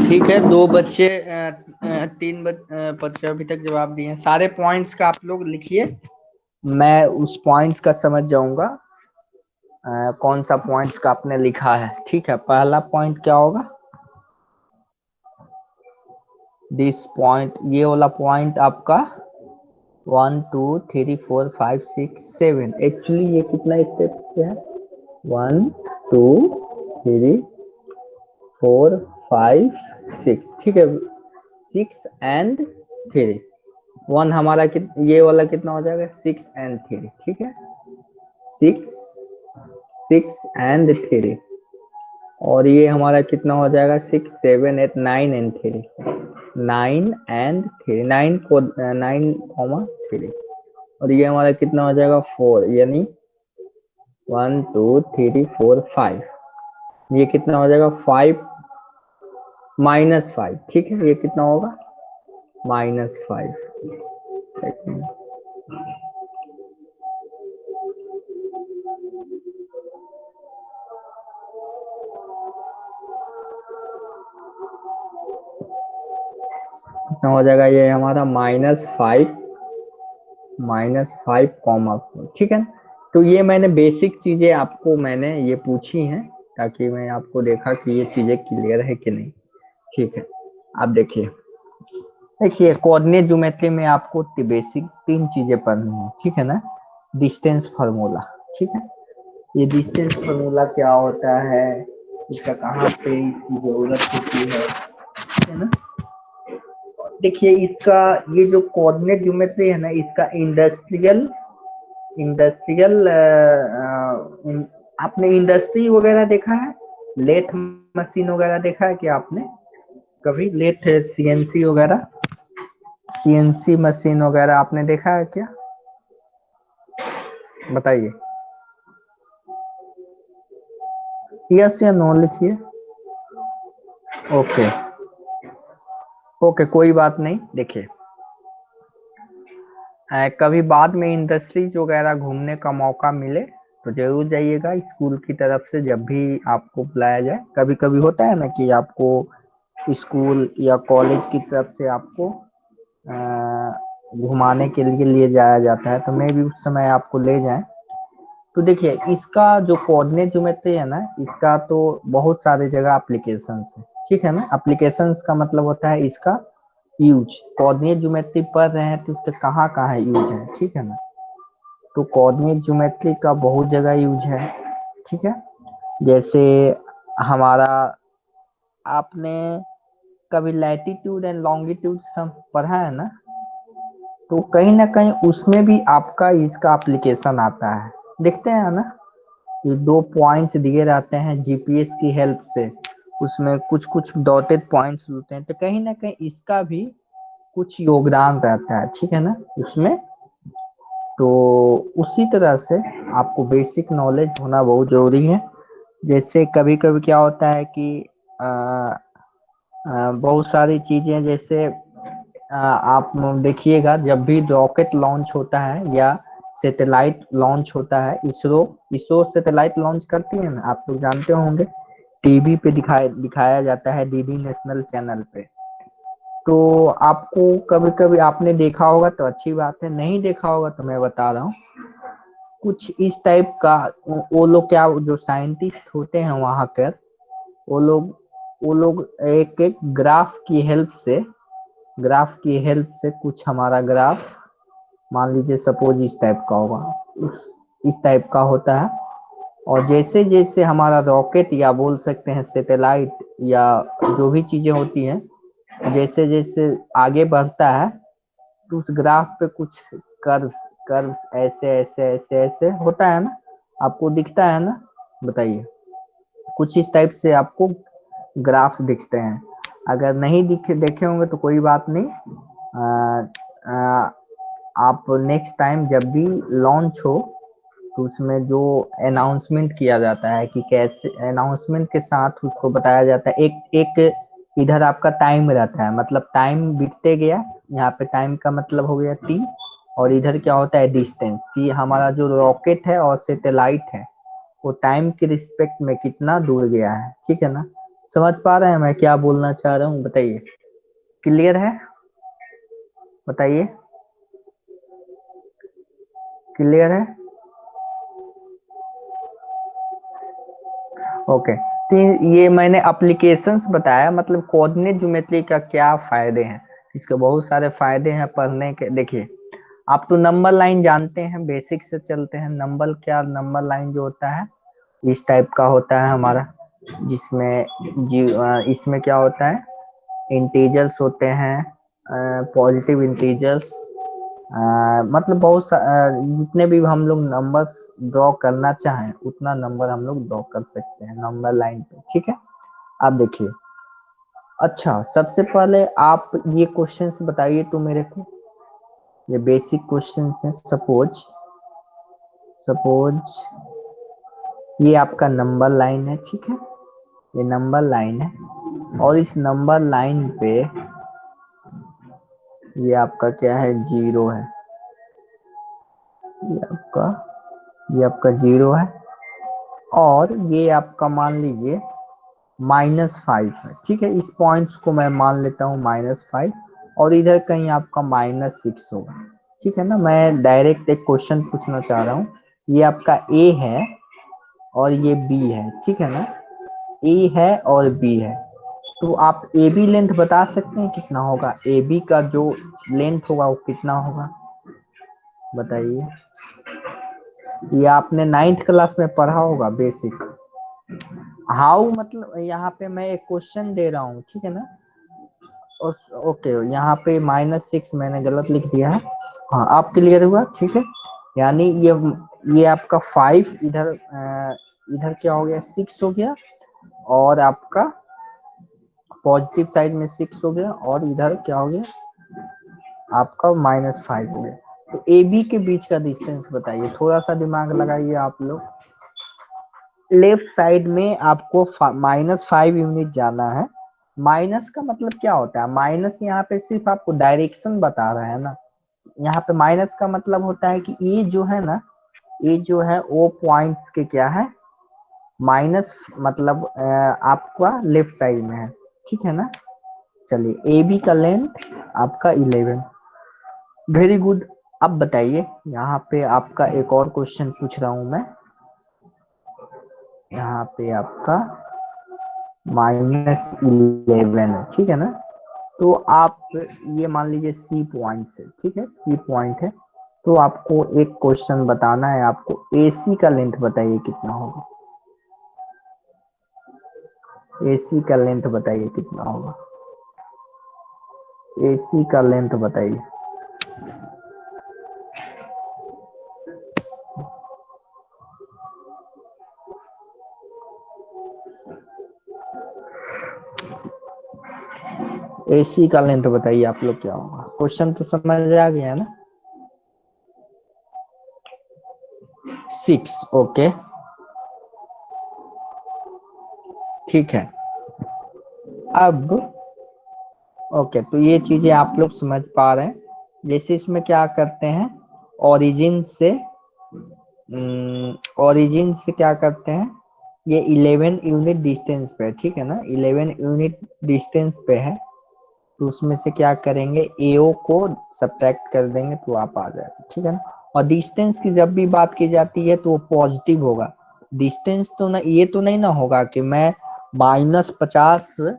ठीक है, दो बच्चे बच्चे अभी तक जवाब दिए हैं, सारे पॉइंट्स का आप लोग लिखिए, मैं उस पॉइंट्स का समझ जाऊंगा कौन सा पॉइंट्स का आपने लिखा है। ठीक है, पहला पॉइंट क्या होगा, दिस पॉइंट, ये वाला पॉइंट आपका 1 2 3 4 5 6 7, एक्चुअली ये कितना स्टेप है, 1 2 3 4 5 6, ठीक है, 6 एंड 3, 1 हमारा ये वाला कितना हो जाएगा 6 एंड 3, ठीक है 6 6 एंड 3, और ये हमारा कितना हो जाएगा 6 7 8 9 एंड 3, 9 एंड 3, 9 को 9, 3, और ये हमारा कितना हो जाएगा 4, यानी 1 2 3 4 5, ये कितना हो जाएगा 5 -5, ठीक है ये कितना होगा -5। कितना हो जाएगा ये हमारा -5, ठीक है ना। तो ये मैंने बेसिक चीजें आपको मैंने ये पूछी हैं, ताकि मैं आपको देखा कि ये चीजें क्लियर है कि नहीं, ठीक है। अब देखिए कोऑर्डिनेट ज्योमेट्री में आपको बेसिक 3 चीजें पढ़नी है, ठीक है ना। डिस्टेंस फार्मूला, ठीक है, ये डिस्टेंस फार्मूला क्या होता है, इसका कहाँ पे इसकी जरूरत होती है, ठीक है ना। देखिए इसका ये जो कोऑर्डिनेट ज्योमेट्री है ना, इसका इंडस्ट्रियल इंडस्ट्रियल आपने इंडस्ट्री वगैरह देखा है, लेथ मशीन वगैरह देखा है क्या आपने कभी, लेथ सीएनसी वगैरह, सीएनसी मशीन वगैरह आपने देखा है क्या, बताइए। यस या नो लिखिए। ओके ओके कोई बात नहीं। देखिए कभी बाद में इंडस्ट्रीज वगैरह घूमने का मौका मिले तो जरूर जाइएगा, स्कूल की तरफ से जब भी आपको बुलाया जाए। कभी कभी होता है ना कि आपको स्कूल या कॉलेज की तरफ से आपको घुमाने के लिए जाया जाता है, तो मैं भी उस समय आपको ले जाएं। तो देखिए इसका जो कोऑर्डिनेट ज्योमेट्री है ना, इसका तो बहुत सारे जगह एप्लीकेशंस है, ठीक है ना। एप्लीकेशंस का मतलब होता है इसका यूज, कोऑर्डिनेट ज्योमेट्री पढ़ रहे हैं तो उसका कहाँ कहाँ यूज है, ठीक है ना। तो कोऑर्डिनेट ज्योमेट्री का बहुत जगह यूज है, ठीक है। जैसे हमारा आपने कभी लैटिट्यूड एंड लॉन्गिट्यूड सब पढ़ा है ना, तो कहीं ना कहीं उसमें भी आपका इसका एप्लीकेशन आता है, देखते हैं ना। ये 2 पॉइंट्स दिए रहते हैं जीपीएस की हेल्प से, उसमें कुछ कुछ डॉटेड पॉइंट्स होते हैं, तो कहीं ना कहीं इसका भी कुछ योगदान रहता है, ठीक है ना उसमें। तो उसी तरह से आपको बेसिक नॉलेज होना बहुत जरूरी है। जैसे कभी कभी क्या होता है कि आ, बहुत सारी चीजें, जैसे आप देखिएगा जब भी रॉकेट लॉन्च होता है या सैटेलाइट लॉन्च होता है, इसरो इसरो सैटेलाइट लॉन्च करती है ना, आप लोग जानते होंगे, टीवी पे दिखाया जाता है, डीडी नेशनल चैनल पे। तो आपको कभी कभी आपने देखा होगा तो अच्छी बात है, नहीं देखा होगा तो मैं बता रहा हूँ कुछ इस टाइप का। वो लोग क्या, जो साइंटिस्ट होते हैं वहां कर, वो लोग वो लोग एक एक ग्राफ की हेल्प से कुछ हमारा ग्राफ, मान लीजिए सपोज इस टाइप का होगा, इस टाइप का होता है। और जैसे जैसे हमारा रॉकेट या बोल सकते हैं सैटेलाइट या जो भी चीजें होती हैं, जैसे जैसे आगे बढ़ता है तो उस ग्राफ पे कुछ कर्व्स कर्व्स ऐसे ऐसे ऐसे ऐसे होता है ना, आपको दिखता है ना, बताइए। कुछ इस टाइप से आपको ग्राफ दिखते हैं। अगर नहीं देखे होंगे तो कोई बात नहीं, आ, आ, आप नेक्स्ट टाइम जब भी लॉन्च हो तो उसमें जो अनाउंसमेंट किया जाता है कि कैसे, अनाउंसमेंट के साथ उसको बताया जाता है, एक एक इधर आपका टाइम रहता है, मतलब टाइम बीतते गया, यहाँ पे टाइम का मतलब हो गया टी, और इधर क्या होता है डिस्टेंस, कि हमारा जो रॉकेट है और सैटेलाइट है वो टाइम के रिस्पेक्ट में कितना दूर गया है, ठीक है ना। समझ पा रहे हैं मैं क्या बोलना चाह रहा हूँ, बताइए। क्लियर है, बताइए, क्लियर है। ओके, तो ये मैंने एप्लीकेशंस बताया, मतलब कोऑर्डिनेट ज्योमेट्री का क्या फायदे हैं। इसके बहुत सारे फायदे हैं पढ़ने के। देखिए आप तो नंबर लाइन जानते हैं, बेसिक से चलते हैं। नंबर लाइन जो होता है इस टाइप का होता है हमारा, जिसमें इसमें क्या होता है, इंटीजर्स होते हैं, पॉजिटिव इंटीजर्स मतलब जितने भी हम लोग नंबर्स ड्रॉ करना चाहें उतना नंबर हम लोग ड्रॉ कर सकते हैं नंबर लाइन पे, ठीक है। आप देखिए, अच्छा सबसे पहले आप ये क्वेश्चंस बताइए तो मेरे को, ये बेसिक क्वेश्चंस हैं। सपोज सपोज ये आपका नंबर लाइन है, ठीक है, ये नंबर लाइन है, और इस नंबर लाइन पे ये आपका क्या है, जीरो है, ये आपका ये आपका जीरो है, और ये आपका मान लीजिए -5 है, ठीक है। इस पॉइंट्स को मैं मान लेता हूँ -5, और इधर कहीं आपका -6 होगा, ठीक है ना। मैं डायरेक्ट एक क्वेश्चन पूछना चाह रहा हूँ, ये आपका ए है और ये बी है, ठीक है ना, ए है और बी है, तो आप ए बी लेंथ बता सकते हैं कितना होगा, ए बी का जो लेंथ होगा वो कितना होगा, बताइए। ये आपने 9th क्लास में पढ़ा होगा, बेसिक। हाउ मतलब यहाँ पे मैं एक क्वेश्चन दे रहा हूँ, ठीक है ना। ओके, यहाँ पे -6 मैंने गलत लिख दिया है। हाँ, आप क्लियर हुआ, ठीक है। यानी ये आपका 5 इधर इधर क्या हो गया, 6 हो गया, और आपका पॉजिटिव साइड में 6 हो गया, और इधर क्या हो गया आपका -5 हो गया। तो ए बी के बीच का डिस्टेंस बताइए, थोड़ा सा दिमाग लगाइए आप लोग। लेफ्ट साइड में आपको -5 यूनिट जाना है। माइनस का मतलब क्या होता है, माइनस यहाँ पे सिर्फ आपको डायरेक्शन बता रहा है ना। यहाँ पे माइनस का मतलब होता है कि ये जो है ना, ये जो है वो पॉइंट्स के क्या है, माइनस मतलब आपका लेफ्ट साइड में है, ठीक है ना। चलिए, ए बी का लेंथ आपका 11, वेरी गुड। अब बताइए, यहाँ पे आपका एक और क्वेश्चन पूछ रहा हूं मैं, यहाँ पे आपका -11 है, ठीक है ना। तो आप ये मान लीजिए सी पॉइंट से, ठीक है, सी पॉइंट है, तो आपको एक क्वेश्चन बताना है, आपको एसी का लेंथ बताइए कितना होगा, एसी का लेंथ बताइए कितना होगा, एसी का लेंथ बताइए। एसी का लेंथ बताइए आप लोग क्या होगा, क्वेश्चन तो समझ आ गया ना। 6, ओके, ठीक है। अब ओके, तो ये चीजें आप लोग समझ पा रहे हैं। जैसे इसमें क्या करते हैं, ओरिजिन से ओरिजिन से क्या करते हैं, ये 11 यूनिट डिस्टेंस पे है, ठीक है ना, 11 यूनिट डिस्टेंस पे है, तो उसमें से क्या करेंगे, एओ को सब्ट्रैक्ट कर देंगे तो आप आ जाएगा, ठीक है ना। और डिस्टेंस की जब भी बात की जाती है तो वो पॉजिटिव होगा। डिस्टेंस तो ना, ये तो नहीं ना होगा कि मैं -50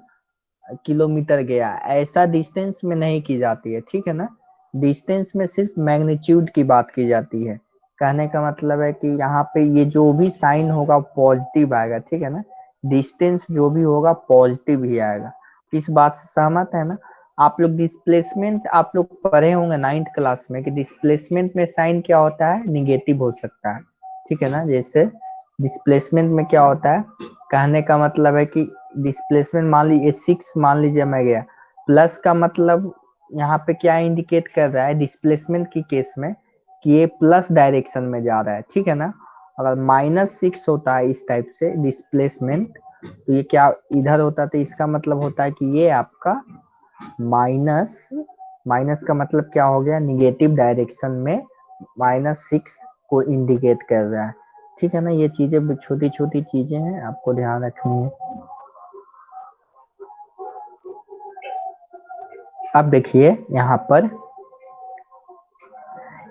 किलोमीटर गया, ऐसा डिस्टेंस में नहीं की जाती है, ठीक है ना। डिस्टेंस में सिर्फ मैग्नीट्यूड की बात की जाती है। कहने का मतलब है कि यहाँ पे ये जो भी साइन होगा पॉजिटिव आएगा, ठीक है ना। डिस्टेंस जो भी होगा पॉजिटिव ही आएगा। इस बात से सहमत है ना। आप लोग डिस्प्लेसमेंट आप लोग पढ़े होंगे 9th क्लास में कि डिस्प्लेसमेंट में साइन क्या होता है, निगेटिव हो सकता है, ठीक है ना। जैसे डिस्प्लेसमेंट में क्या होता है, कहने का मतलब है कि डिस्प्लेसमेंट मान लीजिए 6 मान लीजिए मैं गया, प्लस का मतलब यहाँ पे क्या इंडिकेट कर रहा है डिस्प्लेसमेंट की केस में, कि ये प्लस डायरेक्शन में जा रहा है, ठीक है ना। अगर -6 होता है इस टाइप से डिस्प्लेसमेंट, तो ये क्या इधर होता, तो इसका मतलब होता है कि ये आपका माइनस माइनस का मतलब क्या हो गया, निगेटिव डायरेक्शन में -6 को इंडिकेट कर रहा है, ठीक है ना। ये चीजें छोटी छोटी चीजें हैं, आपको ध्यान रखनी है। अब देखिए यहाँ पर,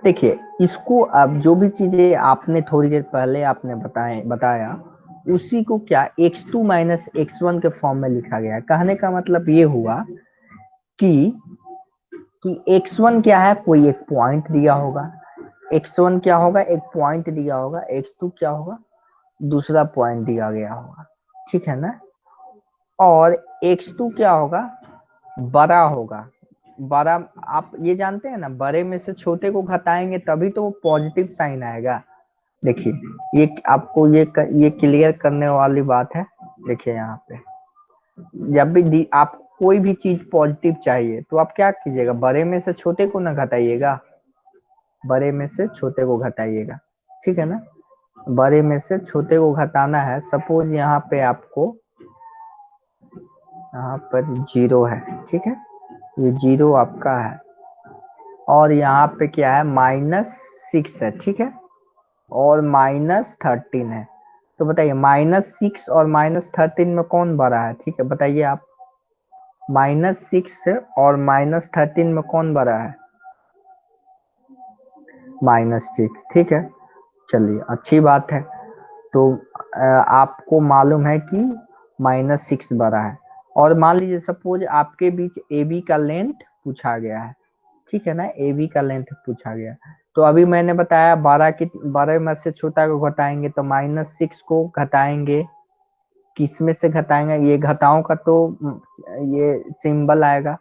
देखिए इसको अब जो भी चीजें आपने थोड़ी देर पहले आपने बताया, उसी को क्या x2 - x1 के फॉर्म में लिखा गया है। कहने का मतलब ये हुआ कि x1 क्या है, कोई एक पॉइंट दिया होगा, x1 क्या होगा, एक पॉइंट दिया होगा, x2 क्या होगा, दूसरा पॉइंट दिया गया होगा, ठीक है ना। और x2 क्या होगा, बड़ा होगा, बड़ा, आप ये जानते हैं ना, बड़े में से छोटे को घटाएंगे तभी तो पॉजिटिव साइन आएगा। देखिए, ये आपको ये क्लियर करने वाली बात है। देखिए यहाँ पे जब भी आप कोई भी चीज पॉजिटिव चाहिए तो आप क्या कीजिएगा, बड़े में से छोटे को ना घटाइएगा, बड़े में से छोटे को घटाइएगा, ठीक है ना। बड़े में से छोटे को घटाना है। सपोज यहाँ पे आपको, यहाँ पर 0 है, ठीक है, ये 0 आपका है, और यहाँ पे क्या है, -6 है, ठीक है, और -13 है। तो बताइए -6 और -13 में कौन बड़ा है, ठीक है, बताइए आप। -6 और -13 में कौन बड़ा है, -6, ठीक है। चलिए अच्छी बात है। तो आपको मालूम है कि -6 बड़ा है। और मान लीजिए सपोज आपके बीच ए बी का लेंथ पूछा गया है, ठीक है ना, ए बी का लेंथ पूछा गया। तो अभी मैंने बताया 12 में से छोटा को घटाएंगे तो -6 को घटाएंगे, किस में से घटाएंगे, ये घटाओं का तो ये सिंबल आएगा,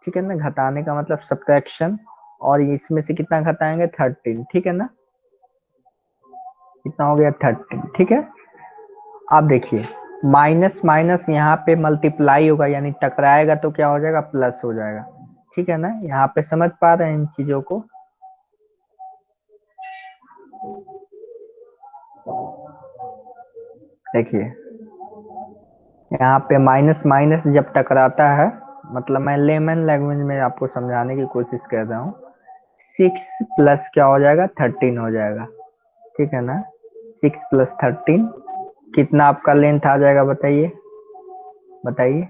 ठीक है ना, घटाने का मतलब सब्ट्रैक्शन। और इसमें से कितना घटाएंगे, 13, ठीक है ना, कितना हो गया, 13, ठीक है। अब देखिए माइनस माइनस यहाँ पे मल्टीप्लाई होगा, यानी टकराएगा तो क्या हो जाएगा, प्लस हो जाएगा, ठीक है ना। यहाँ पे समझ पा रहे हैं इन चीजों को। देखिए यहाँ पे माइनस माइनस जब टकराता है, मतलब मैं लेमन लैंग्वेज में आपको समझाने की कोशिश कर रहा हूँ, 6 प्लस क्या हो जाएगा, 13 हो जाएगा, ठीक है ना। 6 प्लस 13 कितना आपका लेंथ आ जाएगा, बताइए बताइए,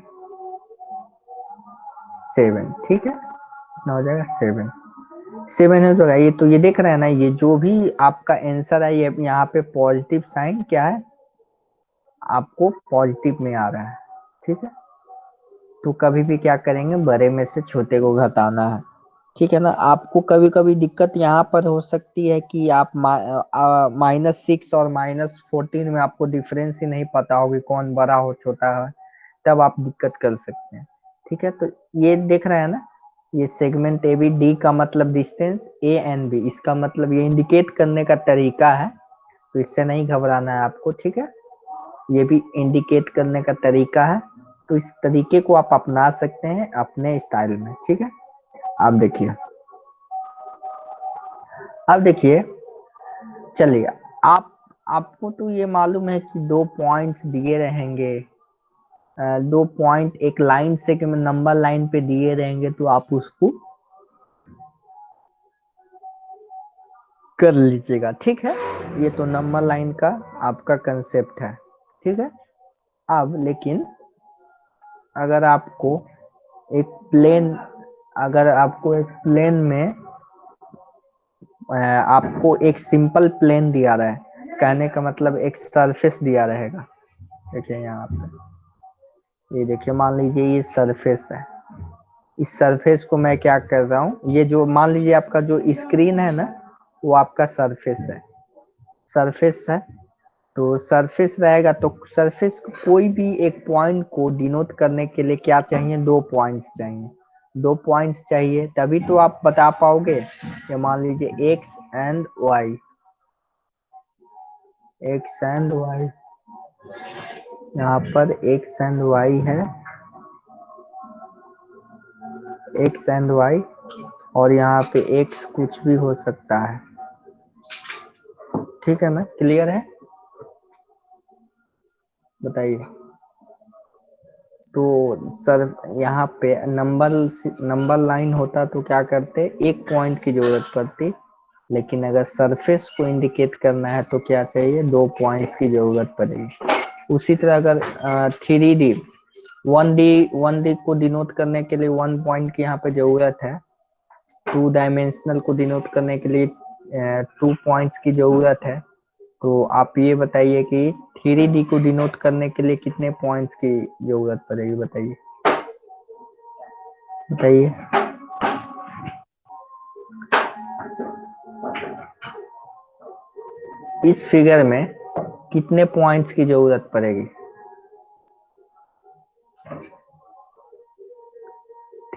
7, ठीक है, कितना हो जाएगा, 7। 7 हो जाएगा। ये तो ये देख रहे हैं ना, ये जो भी आपका आंसर है ये यहाँ पे पॉजिटिव साइन क्या है, आपको पॉजिटिव में आ रहा है, ठीक है। तो कभी भी क्या करेंगे, बड़े में से छोटे को घटाना है, ठीक है ना। आपको कभी कभी दिक्कत यहाँ पर हो सकती है कि आप -6 और -14 में आपको डिफरेंस ही नहीं पता हो कि कौन बड़ा हो छोटा है, तब आप दिक्कत कर सकते हैं, ठीक है। तो ये देख रहे हैं ना, ये सेगमेंट ए बी, डी का मतलब डिस्टेंस, ए एंड बी, इसका मतलब ये इंडिकेट करने का तरीका है, तो इससे नहीं घबराना है आपको, ठीक है। ये भी इंडिकेट करने का तरीका है, तो इस तरीके को आप अपना सकते हैं अपने स्टाइल में, ठीक है। आप देखिए, अब देखिए, चलिए, आप आपको तो ये मालूम है कि 2 पॉइंट्स दिए रहेंगे, 2 पॉइंट एक लाइन से कि नंबर लाइन पे दिए रहेंगे, तो आप उसको कर लीजिएगा, ठीक है। ये तो नंबर लाइन का आपका कंसेप्ट है, ठीक है। अब लेकिन अगर आपको एक प्लेन अगर आपको एक प्लेन में आपको एक सिंपल प्लेन दिया रहा है, कहने का मतलब एक सरफेस दिया रहेगा। देखिए यहाँ पे, ये देखिए, मान लीजिए ये सरफेस है, इस सरफेस को मैं क्या कर रहा हूँ, ये जो मान लीजिए आपका जो स्क्रीन है ना, वो आपका सरफेस है, सरफेस है। तो सरफेस रहेगा, तो सरफेस को कोई भी एक पॉइंट को डिनोट करने के लिए क्या चाहिए, 2 पॉइंट्स चाहिए, 2 पॉइंट्स चाहिए, तभी तो आप बता पाओगे। ये मान लीजिए X and Y, X and Y, यहाँ पर एक्स एंड वाई है, एक्स एंड वाई, और यहाँ पे एक्स कुछ भी हो सकता है, ठीक है ना, क्लियर है, बताइए। तो सर यहाँ पे नंबर लाइन होता तो क्या करते, एक पॉइंट की जरूरत पड़ती, लेकिन अगर सरफेस को इंडिकेट करना है तो क्या चाहिए, 2 पॉइंट्स की जरूरत पड़ेगी। उसी तरह अगर 3D 1D को डिनोट करने के लिए 1 पॉइंट की यहाँ पे जरूरत है, 2 डायमेंशनल को डिनोट करने के लिए 2 पॉइंट्स की जरूरत है। तो आप ये बताइए कि 3D को डिनोट करने के लिए कितने पॉइंट्स की जरूरत पड़ेगी, बताइए बताइए। इस फिगर में कितने पॉइंट्स की जरूरत पड़ेगी,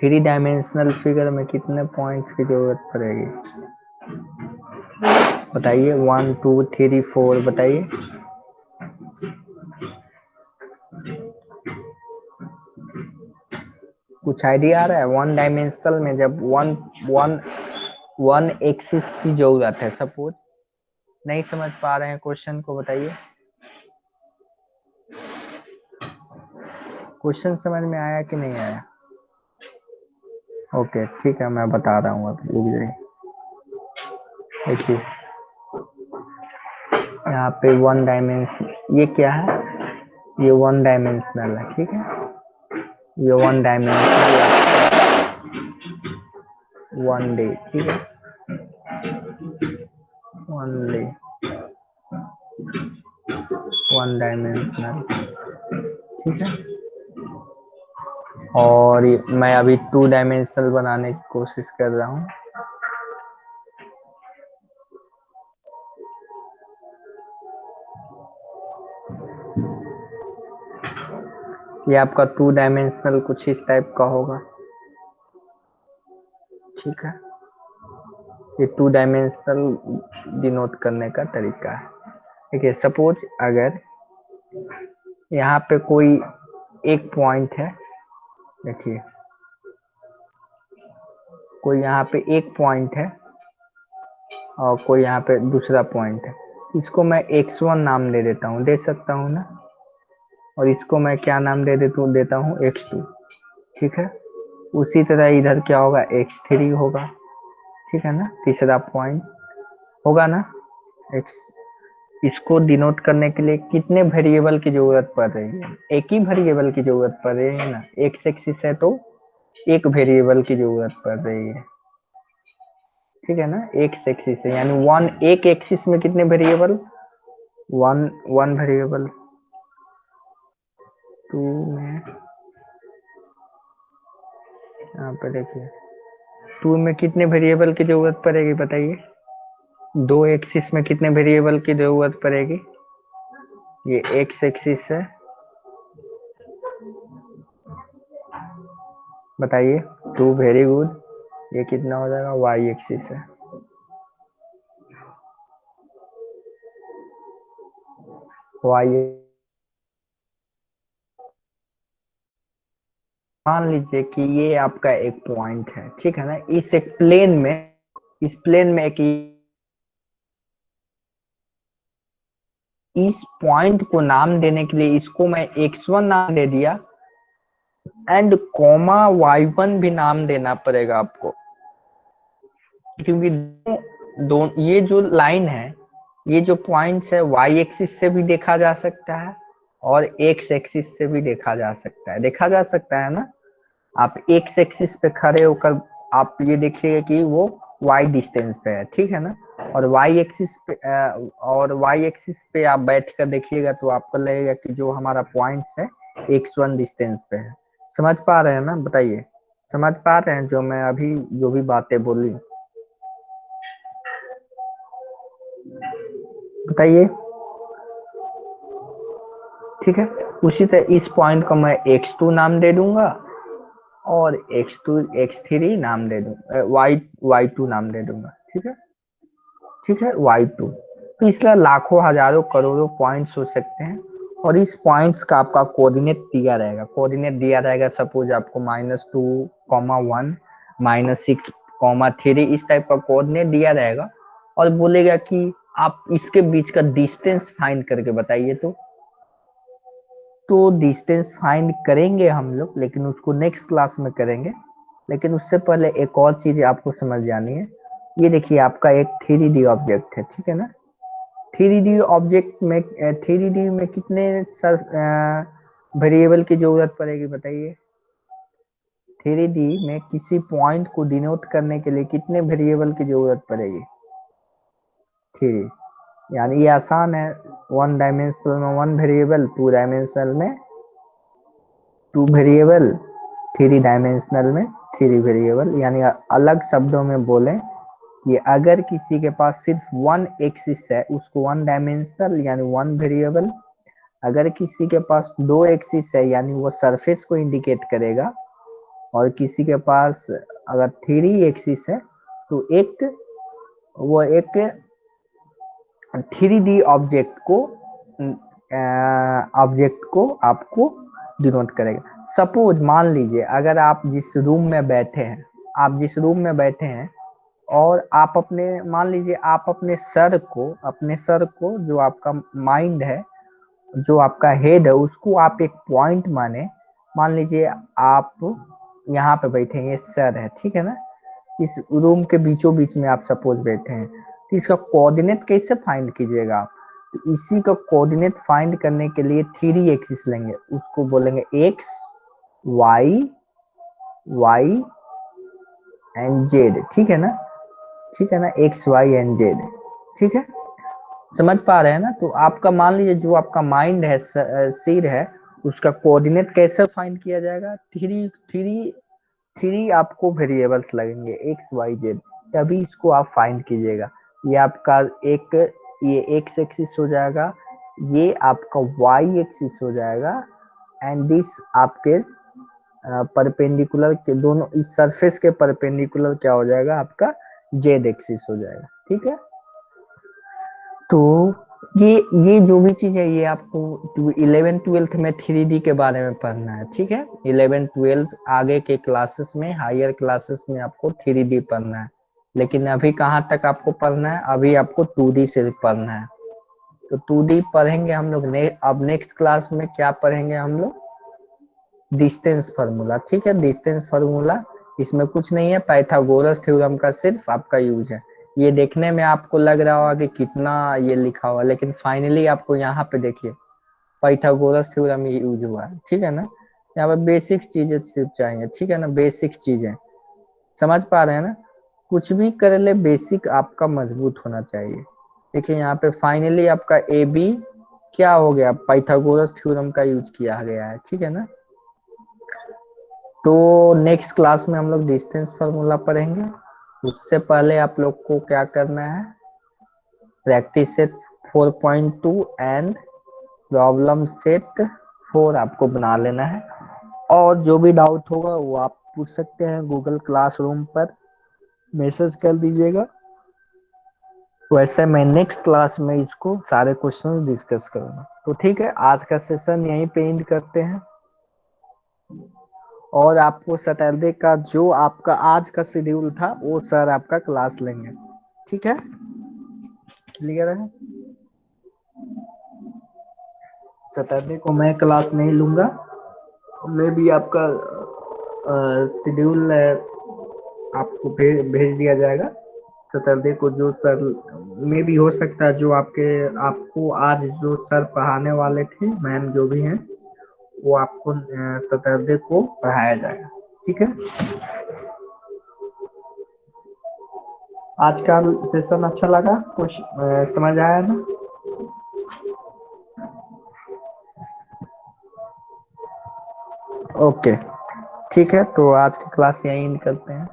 थ्री डायमेंशनल फिगर में कितने पॉइंट्स की जरूरत पड़ेगी बताइए? 1 2 3 4 बताइए। कुछ आइडिया आ रहा है? वन डायमेंशनल में जब वन वन वन एक्सिस की जरूरत है, सपोज नहीं समझ पा रहे हैं क्वेश्चन को, बताइए। क्वेश्चन समझ में आया कि नहीं आया? ओके ठीक है, मैं बता रहा हूँ, अब रुक जाइए। देखिए यहाँ पे वन डायमेंशन, ये क्या है? ये वन डायमेंशनल है, ठीक है। ये वन डायमेंशनल वन डे, ठीक है, वन डे वन डायमेंशनल, ठीक है। और मैं अभी टू डायमेंशनल बनाने की कोशिश कर रहा हूँ। ये आपका टू डायमेंशनल कुछ इस टाइप का होगा, ठीक है। ये टू डायमेंशनल डिनोट करने का तरीका है। देखिए सपोज अगर यहाँ पे कोई एक पॉइंट है, देखिए कोई यहाँ पे एक पॉइंट है और कोई यहाँ पे दूसरा पॉइंट है, इसको मैं x1 नाम दे देता हूँ, दे सकता हूँ ना। और इसको मैं क्या नाम देता हूँ x2, ठीक है। उसी तरह इधर क्या होगा, x3 होगा, ठीक है ना, तीसरा पॉइंट होगा ना। x इसको डिनोट करने के लिए कितने वेरिएबल की जरूरत पड़ रही है? एक ही वेरिएबल की जरूरत पड़ रही है ना, एक्स एक्सिस है तो एक वेरिएबल की जरूरत पड़ रही है, ठीक है ना। एक्स एक्सिस है यानी वन, एक एक्सिस में कितने variable? One one variable. Two में यहाँ पे देखिए टू में कितने वेरिएबल की जरूरत पड़ेगी बताइए? दो एक्सिस में कितने वेरिएबल की जरूरत पड़ेगी? ये एक्स एक्सिस है, बताइए। Two, very good. ये कितना हो जाएगा? वाई एक्सिस है, वाई। मान लीजिए कि ये आपका एक पॉइंट है, ठीक है ना। इस एक प्लेन में, इस प्लेन में एक, इस पॉइंट को नाम देने के लिए इसको मैं x1 नाम दे दिया एंड कोमा y1 भी नाम देना पड़ेगा आपको, क्योंकि ये जो लाइन है, ये जो पॉइंट्स है, वाई एक्सिस से भी देखा जा सकता है और एक्स एक्सिस से भी देखा जा सकता है, देखा जा सकता है ना। आप एक्स एक्सिस पे खड़े होकर आप ये देखिएगा कि वो वाई डिस्टेंस पे है, ठीक है ना। और वाई एक्सिस पे आप बैठ कर देखिएगा तो आपको लगेगा कि जो हमारा पॉइंट्स है x1 डिस्टेंस पे है। समझ पा रहे हैं ना? बताइए, समझ पा रहे हैं जो मैं अभी जो भी बातें बोली? बताइए, ठीक है। उसी तरह इस पॉइंट को मैं x2 नाम दे दूंगा और x2 x3 नाम दे दूंगा, y2 नाम दे दूंगा, ठीक है, ठीक है, y2। तो इसलिए लाखों हजारों करोड़ों पॉइंट्स हो सकते हैं और इस पॉइंट्स का आपका कोऑर्डिनेट दिया रहेगा, सपोज आपको -2, 1 -6, 3 इस टाइप का कोऑर्डिनेट दिया रहेगा और बोलेगा कि आप इसके बीच का डिस्टेंस फाइंड करके बताइए। तो डिस्टेंस फाइंड करेंगे हम लोग, लेकिन उसको नेक्स्ट क्लास में करेंगे। लेकिन उससे पहले एक और चीज आपको समझ जानी है। ये देखिए आपका एक 3D ऑब्जेक्ट है, ठीक है ना। 3D ऑब्जेक्ट में 3D में कितने वेरिएबल की जरूरत पड़ेगी बताइए? 3D में किसी पॉइंट को डिनोट करने के लिए कितने वेरिएबल की जरूरत पड़ेगी? 3, यानी ये आसान है। वन डायमेंशनल में वन वेरिएबल, टू डायमेंशनल में टू वेरिएबल, थ्री डायमेंशनल में थ्री वेरिएबल। यानी अलग शब्दों में बोलें कि अगर किसी के पास सिर्फ वन एक्सिस है उसको वन डायमेंशनल यानी वन वेरिएबल, अगर किसी के पास दो एक्सिस है यानी वो सरफेस को इंडिकेट करेगा, और किसी के पास अगर 3 एक्सिस है तो वो एक 3D ऑब्जेक्ट को आपको डिनोट करेगा। सपोज मान लीजिए अगर आप जिस रूम में बैठे हैं, और आप अपने मान लीजिए आप अपने सर को जो आपका माइंड है, जो आपका हेड है, उसको आप एक पॉइंट मान लीजिए आप यहाँ पे बैठे हैं, ये सर है, ठीक है ना। इस रूम के बीचों बीच में आप सपोज बैठे हैं, तो इसका कोऑर्डिनेट कैसे फाइंड कीजिएगा आप? तो इसी का कोऑर्डिनेट फाइंड करने के लिए 3 एक्सिस लेंगे, उसको बोलेंगे एक्स वाई एंड जेड, ठीक है ना, एक्स वाई एंड जेड, ठीक है। समझ पा रहे हैं ना? तो आपका मान लीजिए जो आपका माइंड है, सिर है, उसका कोऑर्डिनेट कैसे फाइंड किया जाएगा? थ्री आपको वेरिएबल्स लगेंगे, एक्स वाई जेड, तभी इसको आप फाइंड कीजिएगा। ये आपका ये एक्स एक्सिस हो जाएगा, ये आपका वाई एक्सिस हो जाएगा, एंड दिस आपके परपेंडिकुलर के दोनों इस सरफेस के परपेंडिकुलर क्या हो जाएगा? आपका जेड एक्सिस हो जाएगा, ठीक है। तो ये जो भी चीज है, ये आपको 11th-12th में 3D के बारे में पढ़ना है, ठीक है। 11th-12th आगे के क्लासेस में, हायर क्लासेस में आपको 3D पढ़ना है, लेकिन अभी कहाँ तक आपको पढ़ना है? अभी आपको 2D से पढ़ना है। तो 2D पढ़ेंगे हम लोग अब नेक्स्ट क्लास में क्या पढ़ेंगे हम लोग? डिस्टेंस फार्मूला, ठीक है। डिस्टेंस फार्मूला इसमें कुछ नहीं है, पाइथागोरस थ्योरम का सिर्फ आपका यूज है। ये देखने में आपको लग रहा होगा कि कितना ये लिखा हुआ, लेकिन फाइनली आपको यहाँ पे देखिए पाइथागोरस थ्योरम ये यूज हुआ है, ठीक है ना। यहाँ पे बेसिक्स चीजें सिर्फ चाहिए, ठीक है ना, बेसिक्स चीजें समझ पा रहे हैं ना। कुछ भी कर ले, बेसिक आपका मजबूत होना चाहिए। देखिए यहाँ पे फाइनली आपका ए बी क्या हो गया? पाइथागोरस थ्योरम का यूज किया गया है, ठीक है ना। तो नेक्स्ट क्लास में हम लोग डिस्टेंस फार्मूला पढ़ेंगे। उससे पहले आप लोग को क्या करना है? Practice set 4.2 and problem set 4 आपको बना लेना है। और जो भी डाउट होगा वो आप पूछ सकते हैं गूगल क्लासरूम पर, मैसेज कर दीजिएगा। वैसे मैं नेक्स्ट क्लास में इसको सारे क्वेश्चन डिस्कस करूंगा। तो ठीक है, आज का सेशन यहीं पे एंड करते हैं, और आपको सैटरडे का जो आपका आज का शेड्यूल था वो सर आपका क्लास लेंगे, ठीक है। क्लियर है? सैटरडे को मैं क्लास नहीं लूंगा, मैं भी आपका शेड्यूल आपको भेज दिया जाएगा सैटरडे को। जो सर में भी हो सकता है, जो आपको आज जो सर पढ़ाने वाले थे, मैम जो भी हैं, वो आपको सैटरडे को पढ़ाया जाएगा, ठीक है। आज का सेशन अच्छा लगा? कुछ समझ आया ना? ओके, ठीक है, तो आज की क्लास यहीं एंड करते हैं।